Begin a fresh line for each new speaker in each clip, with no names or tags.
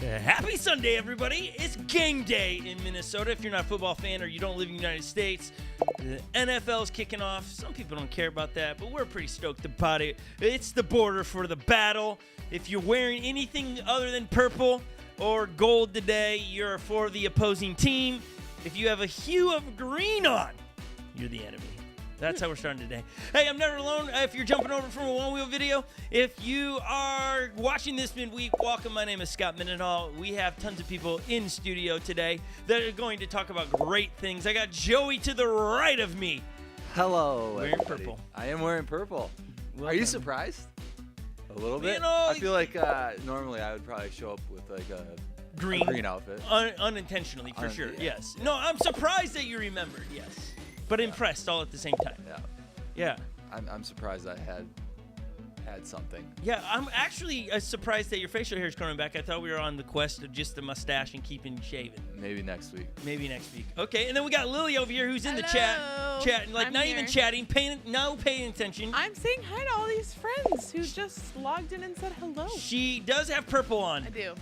Happy Sunday, everybody. It's game day in Minnesota. If you're not a football fan or you don't live in the United States, the NFL is kicking off. Some people don't care about that, but we're pretty stoked about it. It's the border for the battle. If you're wearing anything other than purple or gold today, you're for the opposing team. If you have a hue of green on, you're the enemy. That's how we're starting today. Hey, I'm never alone. If you're jumping over from a one-wheel video, if you are watching this midweek, welcome. My name is Scott Mendenhall. We have tons of people in studio today that are going to talk about great things. I got Joey to the right of me.
Hello,
Wearing
everybody.
purple.
I am wearing purple.
Welcome.
Are you surprised? A little bit?
You know,
I feel like normally I would probably show up with like a green outfit.
Unintentionally, for sure.
Yeah.
Yes. No, I'm surprised that you remembered. Yes. But impressed all at the same time.
Yeah.
Yeah.
I'm surprised I had something.
Yeah, I'm actually surprised that your facial hair is coming back. I thought we were on the quest of just the mustache and keeping shaven.
Maybe next week.
Maybe next week. Okay, and then we got Lily over here who's in the
Hello.
chatting, like
I'm
not
here.
even chatting, paying attention.
I'm saying hi to all these friends who just logged in and said hello.
She does have purple on,
I do.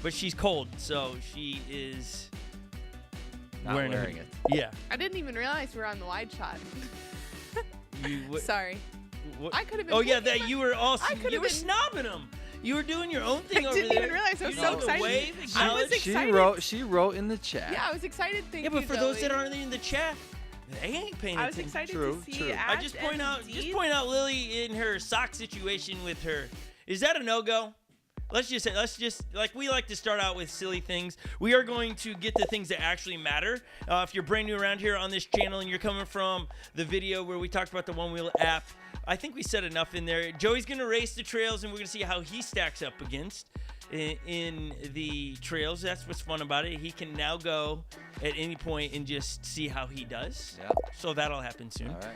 but she's cold, so she is
Not
wearing
wearing it.
Yeah.
I didn't even realize we were on the wide shot. Sorry.
What?
I could have been.
Oh yeah,
taking
that
my-
you were also
I could
you
have
were
been-
snobbing them. You were doing your own thing
I
over
didn't
there.
even realize. I was
You
so
know, the
excited.
wave,
I was
acknowledge.
excited.
She wrote in the chat.
Yeah, I was excited. Thank
Yeah, but
you,
for those
Zoe.
that aren't in the chat, they ain't paying
I was
attention.
excited
True,
to see.
true.
I just point out Lily in her sock situation with her. Is that a no-go? Let's just like we like to start out with silly things. We are going to get to things that actually matter. If you're brand new around here on this channel and you're coming from the video where we talked about the One Wheel app, I think we said enough in there. Joey's gonna race the trails and we're gonna see how he stacks up against in the trails. That's what's fun about it. He can now go at any point and just see how he does.
Yeah.
So that'll happen soon.
All right.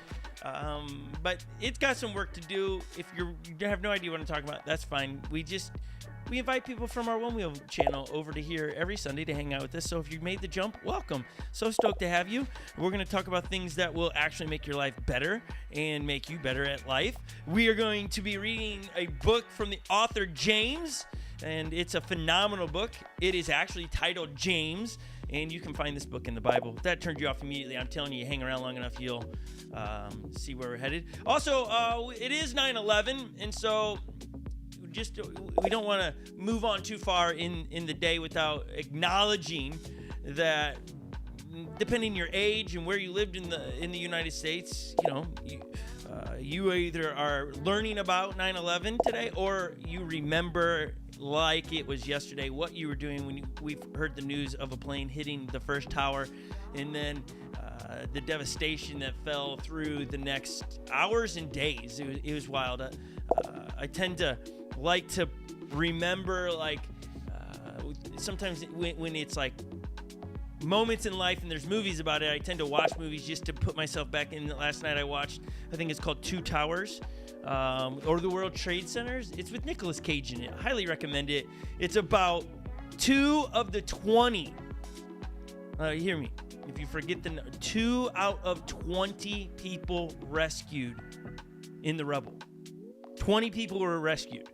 But it's got some work to do. If you have no idea what I'm talking about, that's fine. We invite people from our One Wheel channel over to here every Sunday to hang out with us. So if you made the jump, welcome. So stoked to have you. We're going to talk about things that will actually make your life better and make you better at life. We are going to be reading a book from the author James, and it's a phenomenal book. It is actually titled James, and you can find this book in the Bible. If that turned you off immediately, I'm telling you, hang around long enough, you'll see where we're headed. Also, it is 9/11, and so we don't want to move on too far in the day without acknowledging that depending your age and where you lived in the United States, you either are learning about 9/11 today or you remember like it was yesterday what you were doing when we've heard the news of a plane hitting the first tower, and then the devastation that fell through the next hours and days. It was wild. I tend to like to remember, sometimes when it's like moments in life and there's movies about it, I tend to watch movies just to put myself back in. Last night I watched, I think it's called Two Towers, or the World Trade Centers. It's with Nicolas Cage in it. I highly recommend it. It's about 2 of the 20. Hear me. If you forget 2 out of 20 people rescued in the rubble. 20 people were rescued.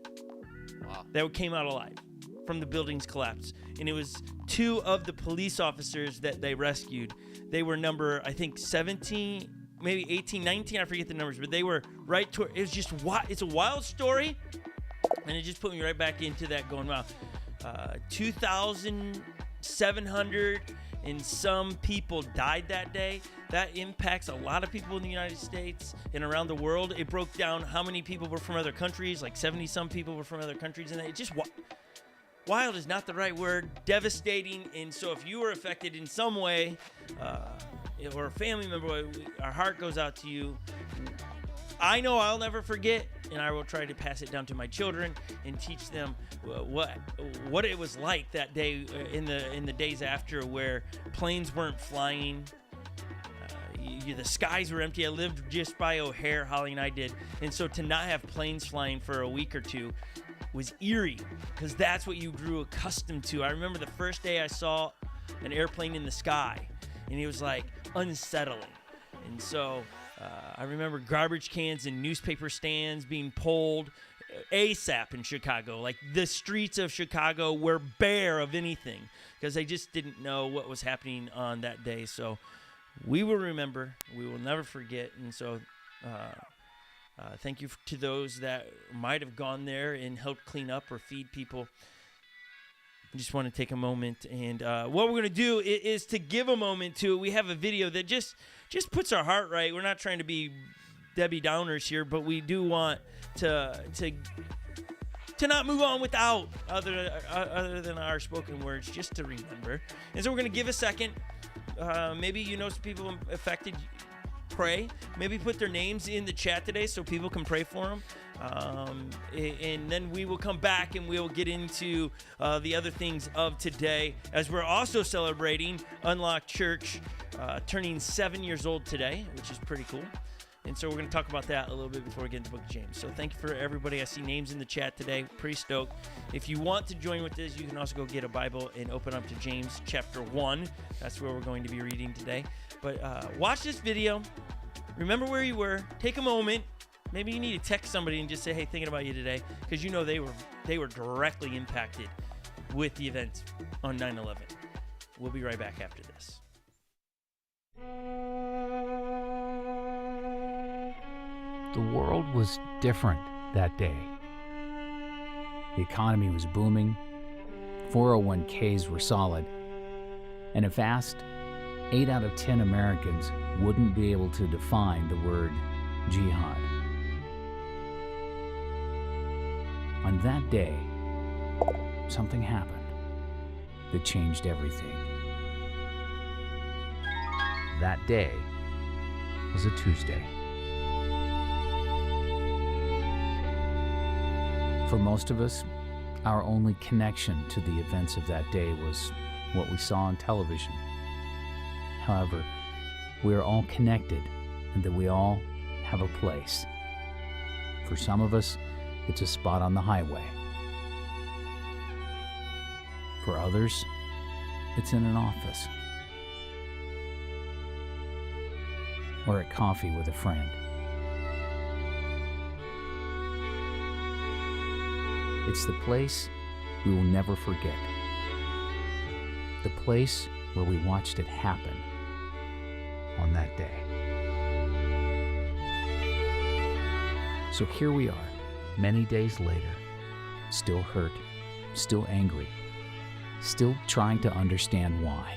Wow.
That came out alive from the building's collapse. And it was 2 of the police officers that they rescued. They were number, I think, 17, maybe 18, 19. I forget the numbers, but they were right toward. It was just it's a wild story. And it just put me right back into that going, wow. 2,700 and some people died that day. That impacts a lot of people in the United States and around the world. It broke down how many people were from other countries, like 70-some people were from other countries. And it just, wild is not the right word, devastating. And so if you were affected in some way, or a family member, our heart goes out to you. I know I'll never forget, and I will try to pass it down to my children and teach them what it was like that day in the days after, where planes weren't flying. The skies were empty. I lived just by O'Hare, Holly and I did, and so to not have planes flying for a week or two was eerie, because that's what you grew accustomed to. I remember the first day I saw an airplane in the sky, and it was like unsettling. And so I remember garbage cans and newspaper stands being pulled ASAP in Chicago. Like the streets of Chicago were bare of anything because they just didn't know what was happening on that day. So we will remember. We will never forget. And so thank you to those that might have gone there and helped clean up or feed people. I just want to take a moment, and what we're going to do is to give a moment to it. We have a video that just puts our heart right. We're not trying to be Debbie Downers here, but we do want to not move on without other than our spoken words, just to remember. And so we're going to give a second. Maybe you know some people affected. Pray. Maybe put their names in the chat today so people can pray for them. And then we will come back and we'll get into the other things of today, as we're also celebrating Unlocked Church turning 7 years old today, which is pretty cool. And so we're going to talk about that a little bit before we get into the book of James. So thank you for everybody. I see names in the chat today. Pretty stoked. If you want to join with this, you can also go get a Bible and open up to James chapter 1. That's where we're going to be reading today. But watch this video. Remember where you were. Take a moment. Maybe you need to text somebody and just say, hey, thinking about you today, because you know they were directly impacted with the event on 9/11. We'll be right back after this.
The world was different that day. The economy was booming, 401ks were solid, and a fast 8 out of 10 Americans wouldn't be able to define the word jihad. On that day, something happened that changed everything. That day was a Tuesday. For most of us, our only connection to the events of that day was what we saw on television. However, we are all connected and that we all have a place. For some of us, it's a spot on the highway. For others, it's in an office or at coffee with a friend. It's the place we will never forget. The place where we watched it happen on that day. So here we are, many days later, still hurt, still angry, still trying to understand why.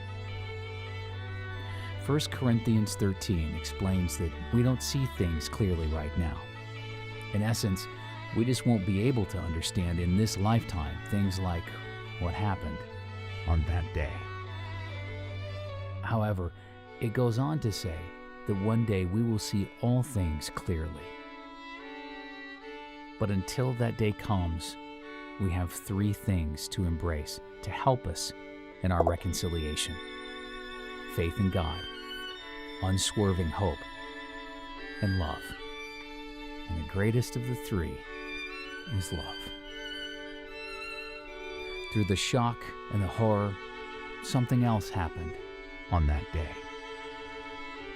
1 Corinthians 13 explains that we don't see things clearly right now. In essence, we just won't be able to understand in this lifetime things like what happened on that day. However, it goes on to say that one day we will see all things clearly. But until that day comes, we have 3 things to embrace to help us in our reconciliation: faith in God, unswerving hope, and love. And the greatest of the 3 is love. Through the shock and the horror, something else happened on that day.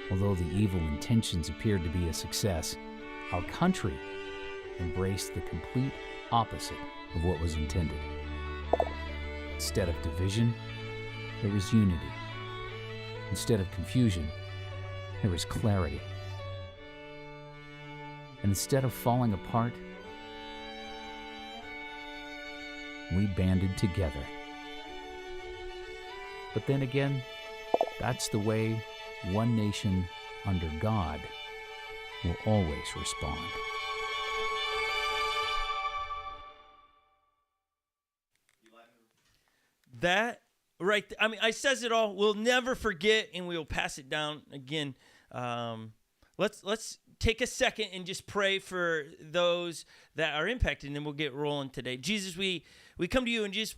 Although the evil intentions appeared to be a success, our country embraced the complete opposite of what was intended. Instead of division, there was unity. Instead of confusion, there was clarity. And instead of falling apart, we banded together. But then again, that's the way one nation under God will always respond.
That right. I mean, I says it all. We'll never forget, and we'll pass it down again. Let's take a second and just pray for those that are impacted, and then we'll get rolling today. Jesus, we come to you and just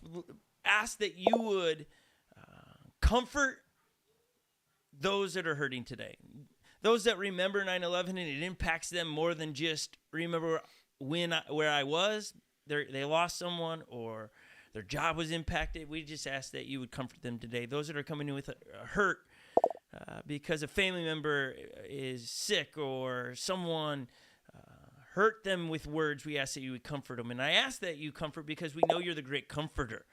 ask that you would comfort those that are hurting today, those that remember 9/11 and it impacts them more than just remember where I was. They lost someone or their job was impacted. We just ask that you would comfort them today. Those that are coming in with a hurt because a family member is sick or someone hurt them with words. We ask that you would comfort them. And I ask that you comfort because we know you're the great comforter.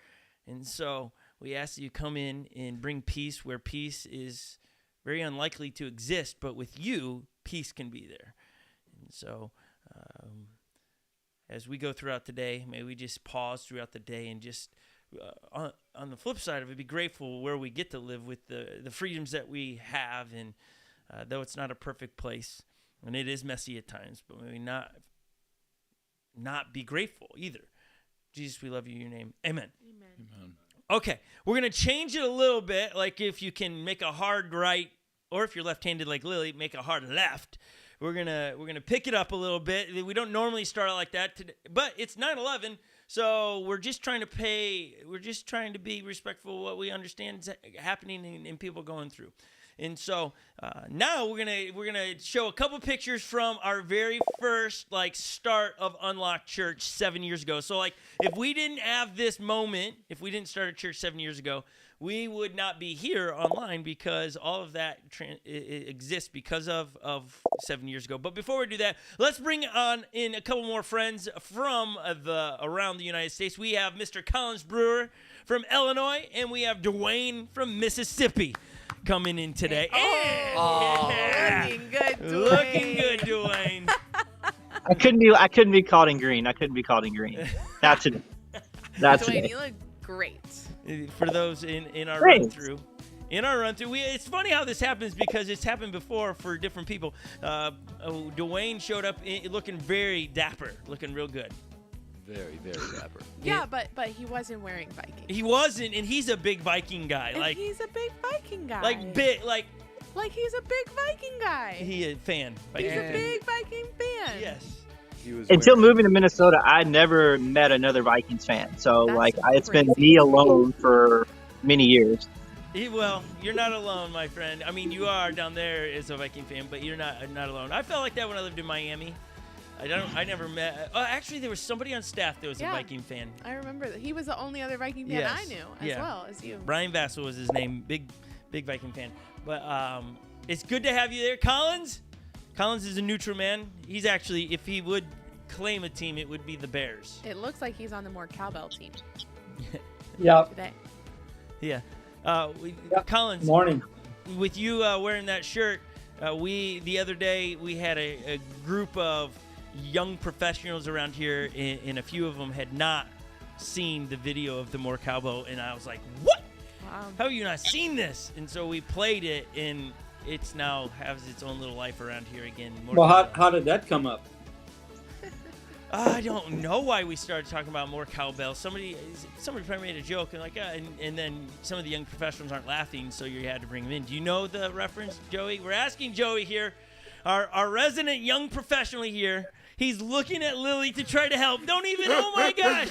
And so we ask that you come in and bring peace where peace is very unlikely to exist. But with you, peace can be there. And so as we go throughout the day, may we just pause throughout the day and just on the flip side of it, be grateful where we get to live with the freedoms that we have. And though it's not a perfect place, and it is messy at times, but maybe not be grateful either. Jesus, we love you in your name. Amen.
Amen.
Okay, we're going to change it a little bit. Like if you can make a hard right, or if you're left-handed like Lily, make a hard left. We're gonna pick it up a little bit. We don't normally start out like that today, but it's 9/11, so we're just trying to be respectful of what we understand is happening and people going through. And so now we're gonna show a couple pictures from our very first start of Unlocked Church 7 years ago. So if we didn't have this moment, if we didn't start a church 7 years ago, we would not be here online because all of that exists because of 7 years ago. But before we do that, let's bring on in a couple more friends from around the United States. We have Mr. Collins Brewer from Illinois, and we have Dwayne from Mississippi coming in today.
Yeah. Looking good, Dwayne.
Looking good, Dwayne.
I couldn't be called in green. That's it.
Dwayne, you look great.
For those in our
Thanks.
run-through. It's funny how this happens because it's happened before for different people. Dwayne showed up looking very dapper, looking real good.
Very, very dapper.
Yeah, but he wasn't wearing Viking.
He wasn't, and he's a big Viking guy.
And he's a big Viking guy.
Like
he's a big Viking guy.
he a fan.
He's
Viking
a big Viking fan.
Yes.
He was
Until
wearing-
moving to Minnesota, I never met another Vikings fan. So
That's
it's been
crazy.
me alone for many years.
Well, you're not alone, my friend. I mean, you are down there as a Viking fan, but you're not alone. I felt like that when I lived in Miami. I never met. Actually, there was somebody on staff that was a Viking fan.
I remember that he was the only other Viking fan
Yes.
I knew as
Yeah.
well as you.
Brian Vassell was his name. Big Viking fan. But it's good to have you there. Collins is a neutral man. He's actually, if he would claim a team, it would be the Bears.
It looks like he's on the more cowbell team
Yeah.
today.
Yeah.
Yep.
Collins,
Morning.
with you wearing that shirt, the other day we had a group of young professionals around here, and a few of them had not seen the video of the More Cowbell, and I was like, what?
Wow.
How have you not seen this? And so we played it, and it's now has its own little life around here again. More
Well,
Cowbell.
how did that come up?
I don't know why we started talking about More Cowbell. Somebody probably made a joke and then some of the young professionals aren't laughing, so you had to bring them in. Do you know the reference, Joey? We're asking Joey here, our resident young professional here. He's looking at Lily to try to help. Don't even. Oh my gosh,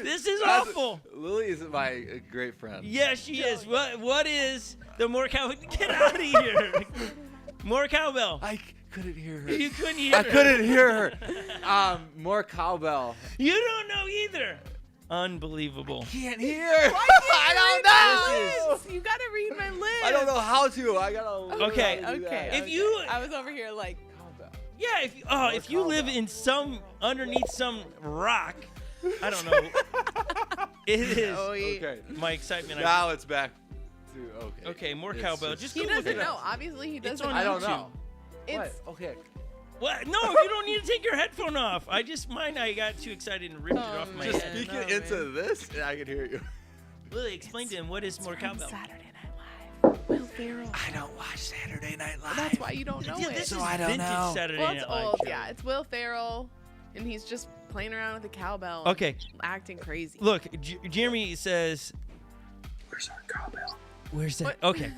this is awful.
Lily is my great friend.
Yeah, she is. What is the More Cowbell? Get out of here. More Cowbell.
I couldn't hear her.
You couldn't hear.
I
her.
couldn't hear her. More cowbell.
You don't know either. Unbelievable.
Can't hear.
I
don't know.
You gotta read my list.
I don't know how to. I gotta. learn
Okay.
how to do that.
If you-
I was over here like,
Cowbell.
Yeah, if you live in underneath some rock, I don't know. It is
Okay.
my excitement.
Now it's back to okay.
Okay, more
It's
cowbell. Just
he
go look
doesn't
it
know.
up.
Obviously, he
It's
doesn't.
on
I don't
YouTube.
know.
It's
What? Okay.
What? No, you don't need to take your headphone off. I got too excited and ripped it
Oh,
off my
Just
head.
speak
no,
it into this, and I can hear you.
Lily, explain to him what is more
from
cowbell.
Saturday Night Live. Will Ferrell.
I don't watch Saturday Night Live.
That's why you don't know
Yeah,
it.
this
So
is
I don't
vintage
know.
Saturday
Well, it's
Night Live
old.
show.
Yeah, it's Will Ferrell, and he's just playing around with the cowbell.
Okay,
Acting crazy.
look, Jeremy says,
Where's our cowbell?
where's that?
What?
Okay,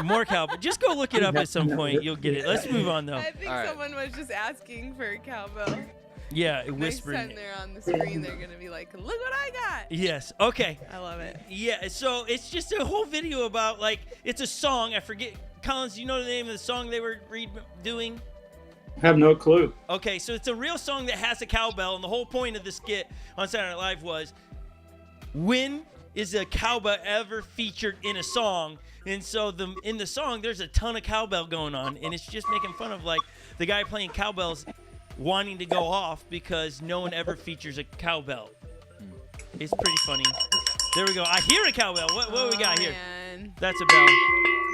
more cowbell. Just go look it up at some point. You'll get it. Let's move on, though.
I think
All right.
someone was just asking for a cowbell.
Yeah,
Next
whispering.
time they're on the screen, they're gonna be like, "Look what I got!"
Yes. Okay.
I love it.
Yeah, so it's just a whole video about, it's a song. I forget. Collins, do you know the name of the song they were doing?
Have no clue.
Okay, so it's a real song that has a cowbell, and the whole point of the skit on Saturday Night Live was, when is a cowbell ever featured in a song? And so in the song, there's a ton of cowbell going on, and it's just making fun of, the guy playing cowbells wanting to go off because no one ever features a cowbell. It's pretty funny. There we go. I hear a cowbell. What do we got here?
Man.
That's a bell.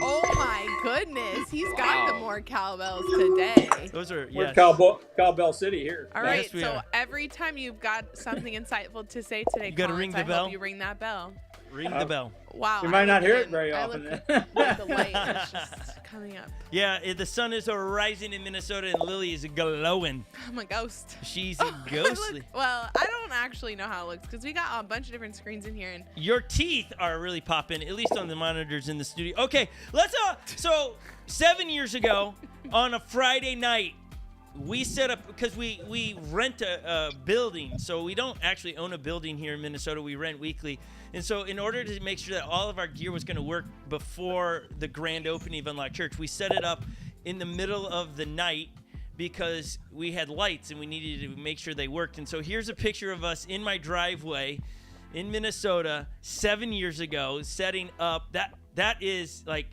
Oh my goodness, he's got the more cowbells today.
Those are,
We're
yes.
Cowbell City here.
All right,
Yes, we
so
are.
every time you've got something insightful to say today,
You gotta
Collins,
ring the
I
bell.
hope you ring that bell.
Ring the bell.
Wow.
You
I
might not
look
hear it
in-
very
I
often.
look where the light is just coming up.
Yeah, the sun is rising in Minnesota, and Lily is glowing.
I'm a ghost.
She's
I
ghostly.
look- well, I don't actually know how it looks because we got a bunch of different screens in here, and
Your teeth are really popping, at least on the monitors in the studio. Okay, let's so 7 years ago on a Friday night, we set up, because we rent a building, so we don't actually own a building here in Minnesota. We rent weekly. And so in order to make sure that all of our gear was going to work before the grand opening of Unlocked Church, we set it up in the middle of the night because we had lights and we needed to make sure they worked. And so here's a picture of us in my driveway in Minnesota 7 years ago setting up. That is like,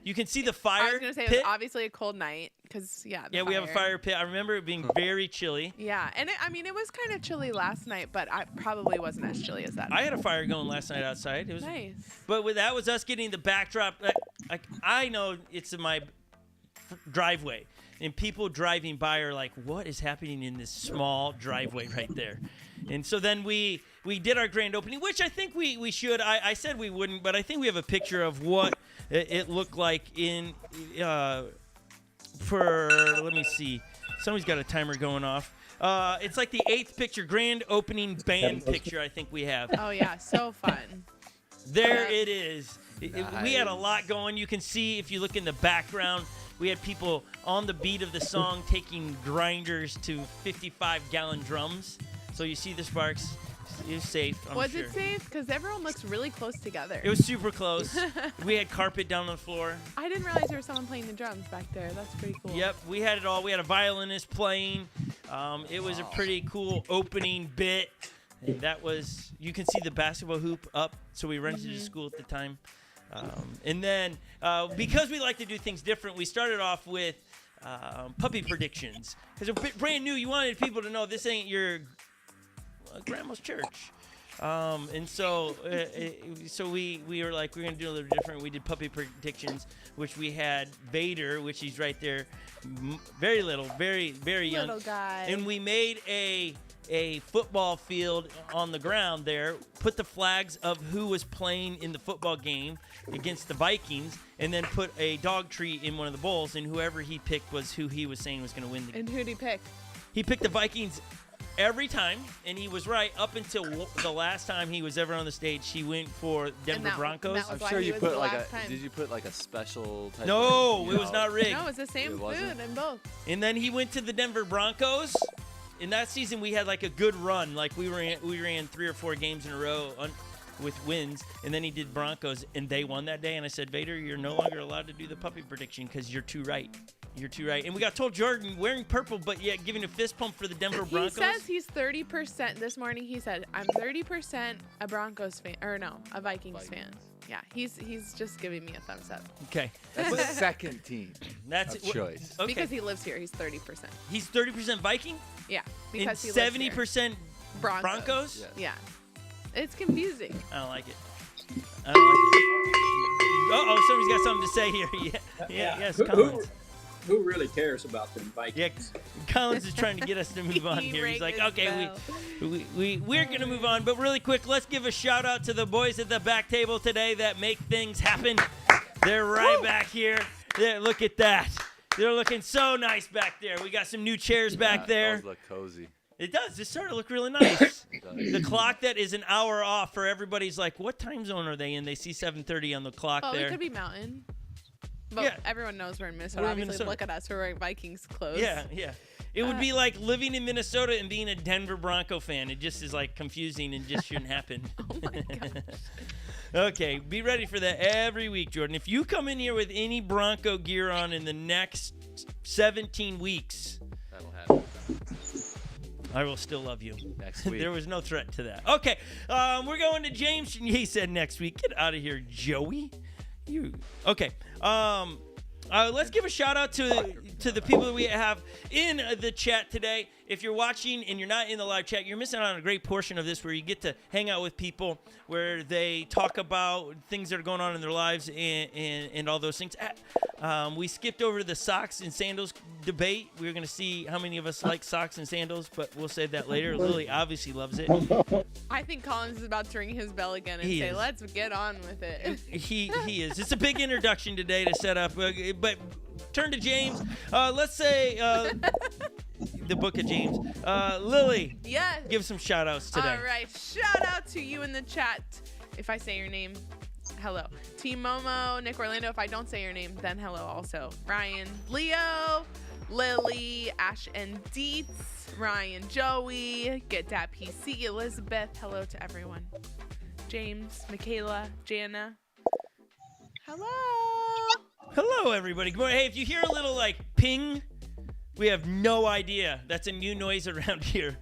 you can see the fire
I was gonna say it
pit.
was obviously a cold night because the
We have a fire pit. I remember it being very chilly.
Yeah, and it was kind of chilly last night, but I probably wasn't as chilly as that.
I had a fire going last night outside. It was
Nice.
But that was us getting the backdrop. Like I know it's in my driveway, and people driving by are like, "What is happening in this small driveway right there?" And so then we did our grand opening, which I think we should. I said we wouldn't, but I think we have a picture of what it looked like in let me see. Somebody's got a timer going off. It's like the 8th picture, grand opening band picture. I think we have.
Oh yeah, so fun.
There it is.
Nice.
We had a lot going. You can see if you look in the background, we had people on the beat of the song taking grinders to 55-gallon drums. So you see the sparks. It was safe, I'm
Was
sure.
it safe? Because everyone looks really close together.
It was super close. We had carpet down on the floor.
I didn't realize there was someone playing the drums back there. That's pretty cool.
Yep, we had it all. We had a violinist playing. It was a pretty cool opening bit. And that was, you can see the basketball hoop up. So we rented a school at the time. And then, because we like to do things different, we started off with puppy predictions. Because we're brand new, you wanted people to know this ain't your grandma's church. And so we were like, we're going to do a little different. We did puppy predictions, which we had Vader, which he's right there, very little, very, very young.
Little guy.
And we made a football field on the ground there, put the flags of who was playing in the football game against the Vikings, and then put a dog tree in one of the bowls, and whoever he picked was who he was saying was going to win the game.
And who'd he pick?
He picked the Vikings every time, and he was right up until the last time he was ever on the stage. He went for Denver
that-
Broncos.
that was
I'm
why
sure
he
you
was
put
the
like
last time.
Did you put like a special type?
No,
of,
it was not rigged.
No, it's the same
It
food
wasn't?
in both.
And then he went to the Denver Broncos. In that season, we had like a good run. Like we ran 3 or 4 games in a row with wins. And then he did Broncos, and they won that day. And I said, Vader, you're no longer allowed to do the puppy prediction because you're too right. You're too right. And we got told Jordan wearing purple, but yet giving a fist pump for the Denver Broncos.
He says he's 30%. This morning he said, I'm 30% a Broncos fan. Or no, a Vikings fan. Yeah, he's just giving me a thumbs up.
Okay.
That's the second team
That's
of
it.
choice.
Okay.
Because he lives here, he's 30%.
He's 30% Viking
Yeah,
and
because he lives here.
70% Broncos?
Yes.
Yeah. It's confusing.
I don't like it. I don't like it. Uh-oh, somebody's got something to say here. Yeah, yes, Collins.
Who really cares about them
Yeah,
Vikings?
Collins is trying to get us to move on
He
here. He's
rang
like,
his
okay,
bell.
we're going to move on. But really quick, let's give a shout out to the boys at the back table today that make things happen. They're right back here. There, look at that. They're looking so nice back there. We got some new chairs back there.
Those look cozy.
It does. It's starting to look really nice.
It does.
The clock that is an hour off for everybody's like, what time zone are they in? They see 7:30 on the clock
Oh,
there.
it could be Mountain. But
Yeah.
everyone knows we're in Minnesota.
We're in
Obviously,
Minnesota.
look at us. We're wearing Vikings clothes.
Yeah. It would be like living in Minnesota and being a Denver Bronco fan. It just is like confusing and just shouldn't happen.
Oh my gosh.
Okay, be ready for that every week, Jordan. If you come in here with any Bronco gear on in the next 17 weeks,
That'll happen
I will still love you.
next week.
There was no threat to that. Okay, we're going to James. He said next week. Get out of here, Joey. Okay. Let's give a shout out to to the people that we have in the chat today. If you're watching and you're not in the live chat, you're missing out on a great portion of this where you get to hang out with people, where they talk about things that are going on in their lives and all those things. We skipped over the socks and sandals debate. We're going to see how many of us like socks and sandals, but we'll save that later. Lily obviously loves it.
I think Collins is about to ring his bell again and
He
say,
is.
let's get on with it.
He is. It's a big introduction today to set up, but turn to James. Let's say the book of James. Lily,
Yes.
give some shout outs today.
All right. Shout out to you in the chat. If I say your name, hello. Team Momo, Nick Orlando. If I don't say your name, then hello also. Ryan, Leo, Lily, Ash and Dietz, Ryan, Joey, Get Dat PC, Elizabeth. Hello to everyone. James, Michaela, Jana. Hello.
Hello, everybody. Good morning. Hey, if you hear a little like ping, we have no idea. That's a new noise around here.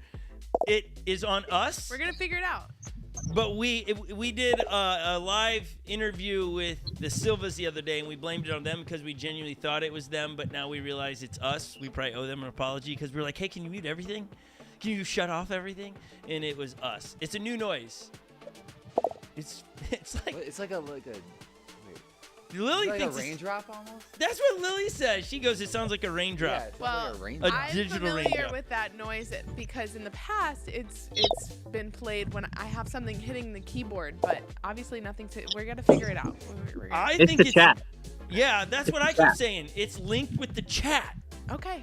It is on us.
We're going to figure it out.
But we did a live interview with the Silvas the other day, and we blamed it on them because we genuinely thought it was them, but now we realize it's us. We probably owe them an apology because we were like, hey, can you mute everything? Can you shut off everything? And it was us. It's a new noise. It's like Lily
like a
thinks
raindrop almost.
that's what Lily says. She goes, it sounds like a raindrop.
Yeah, it sounds
Well,
like a raindrop.
A
I'm
digital
familiar
raindrop.
with that noise because in the past it's been played when I have something hitting the keyboard, but obviously nothing to. We're gonna figure it out. We're gonna,
I
It's
think
the chat.
Yeah, that's what I keep saying. It's linked with the chat.
okay.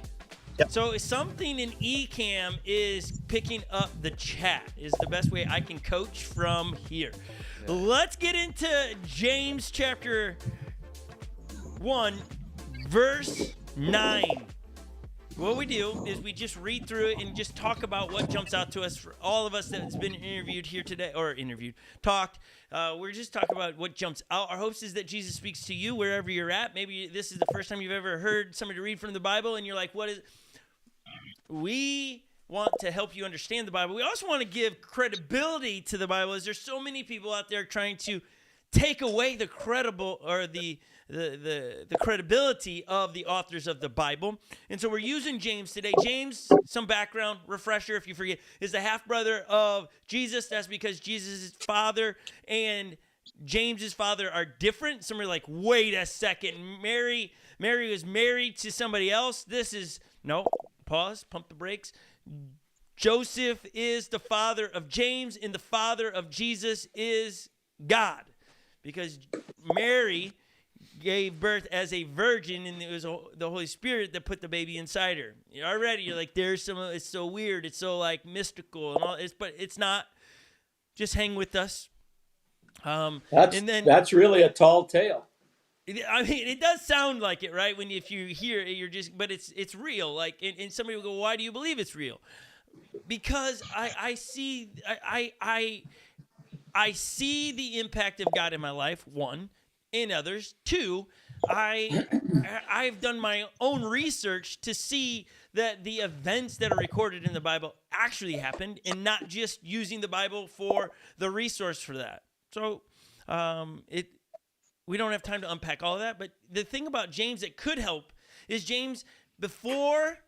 So something in Ecamm is picking up the chat is the best way I can coach from here. Let's get into James chapter 1, verse 9. What we do is we just read through it and just talk about what jumps out to us for all of us that's been interviewed here today, talked. We're just talking about what jumps out. Our hopes is that Jesus speaks to you wherever you're at. Maybe this is the first time you've ever heard somebody read from the Bible and you're like, what is... We want to help you understand the Bible. We also want to give credibility to the Bible, as there's so many people out there trying to take away the credible or the credibility of the authors of the Bible. And so we're using James today. James, some background refresher if you forget, is the half-brother of Jesus. That's because Jesus' father and James's father are different. Somebody like, wait a second, Mary was married to somebody else. Pause, pump the brakes. Joseph is the father of James, and the father of Jesus is God, because Mary gave birth as a virgin, and it was the Holy Spirit that put the baby inside her. You're like, it's so weird, it's so like mystical and all this, but it's not. Just hang with us.
That's really a tall tale.
I mean, it does sound like it, right? If you hear it, but it's real. Like, and somebody will go, why do you believe it's real? Because I see the impact of God in my life, one, in others. Two, I've done my own research to see that the events that are recorded in the Bible actually happened, and not just using the Bible for the resource for that. So, we don't have time to unpack all of that, but the thing about James that could help is James, before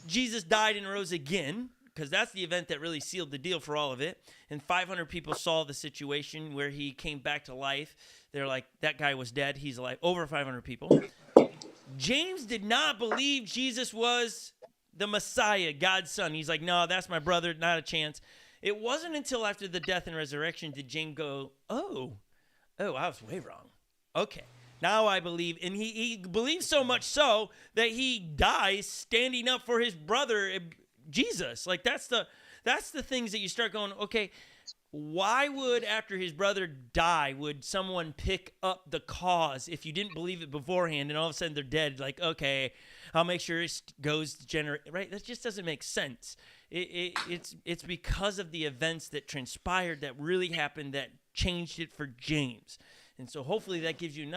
Jesus died and rose again, because that's the event that really sealed the deal for all of it, and 500 people saw the situation where he came back to life. They're like, that guy was dead, he's alive. Over 500 people. James did not believe Jesus was the Messiah, God's son. He's like, no, that's my brother, not a chance. It wasn't until after the death and resurrection did James go, oh, I was way wrong. Okay, now I believe. And he believes so much so that he dies standing up for his brother, Jesus. Like, that's the things that you start going, okay, why would, after his brother die, would someone pick up the cause if you didn't believe it beforehand and all of a sudden they're dead? Like, okay, I'll make sure it goes right? That just doesn't make sense. It's because of the events that transpired that really happened that changed it for James. And so hopefully that gives you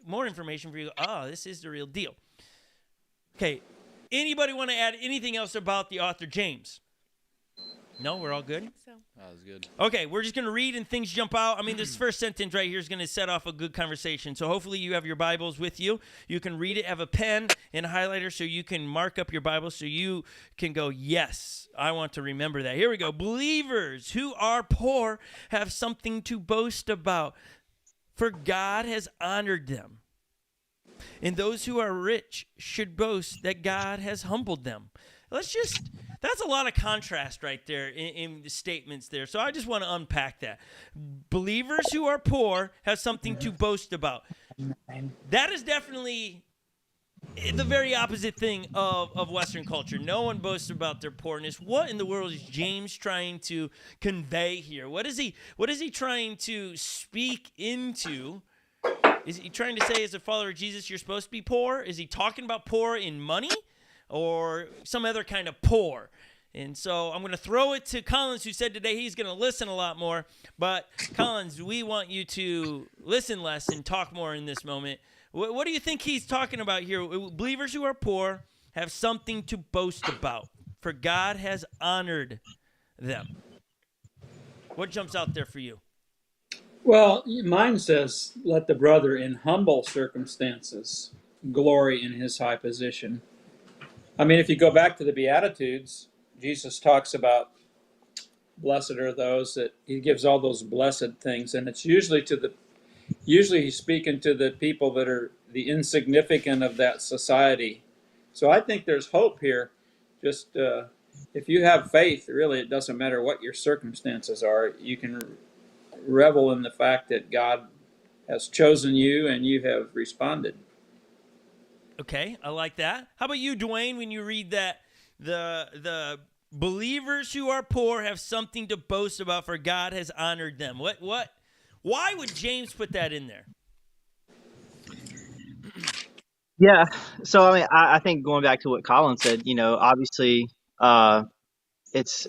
more information for you to go, this is the real deal. Okay, anybody want to add anything else about the author James? No, we're all good.
So
That was good.
Okay, we're just going to read and things jump out. I mean, this first sentence right here is going to set off a good conversation. So hopefully you have your Bibles with you. You can read it, have a pen and a highlighter so you can mark up your Bible so you can go, yes, I want to remember that. Here we go. Believers who are poor have something to boast about, for God has honored them. And those who are rich should boast that God has humbled them. That's a lot of contrast right there in the statements there. So I just want to unpack that. Believers who are poor have something to boast about. That is definitely the very opposite thing of Western culture. No one boasts about their poorness. What in the world is James trying to convey here? What is he trying to speak into? Is he trying to say, as a follower of Jesus, you're supposed to be poor? Is he talking about poor in money or some other kind of poor? And so I'm going to throw it to Collins, who said today he's going to listen a lot more. But Collins, we want you to listen less and talk more in this moment. What do you think he's talking about here? Believers who are poor have something to boast about, for God has honored them. What jumps out there for you?
Well, mine says, let the brother in humble circumstances glory in his high position. I mean, if you go back to the Beatitudes, Jesus talks about blessed are those that he gives all those blessed things. And it's usually he's speaking to the people that are the insignificant of that society. So I think there's hope here. Just if you have faith, really, it doesn't matter what your circumstances are. You can revel in the fact that God has chosen you and you have responded.
Okay, I like that. How about you, Dwayne, when you read that the believers who are poor have something to boast about, for God has honored them? Why would James put that in there?
Yeah. So I mean, I think going back to what Colin said, obviously, it's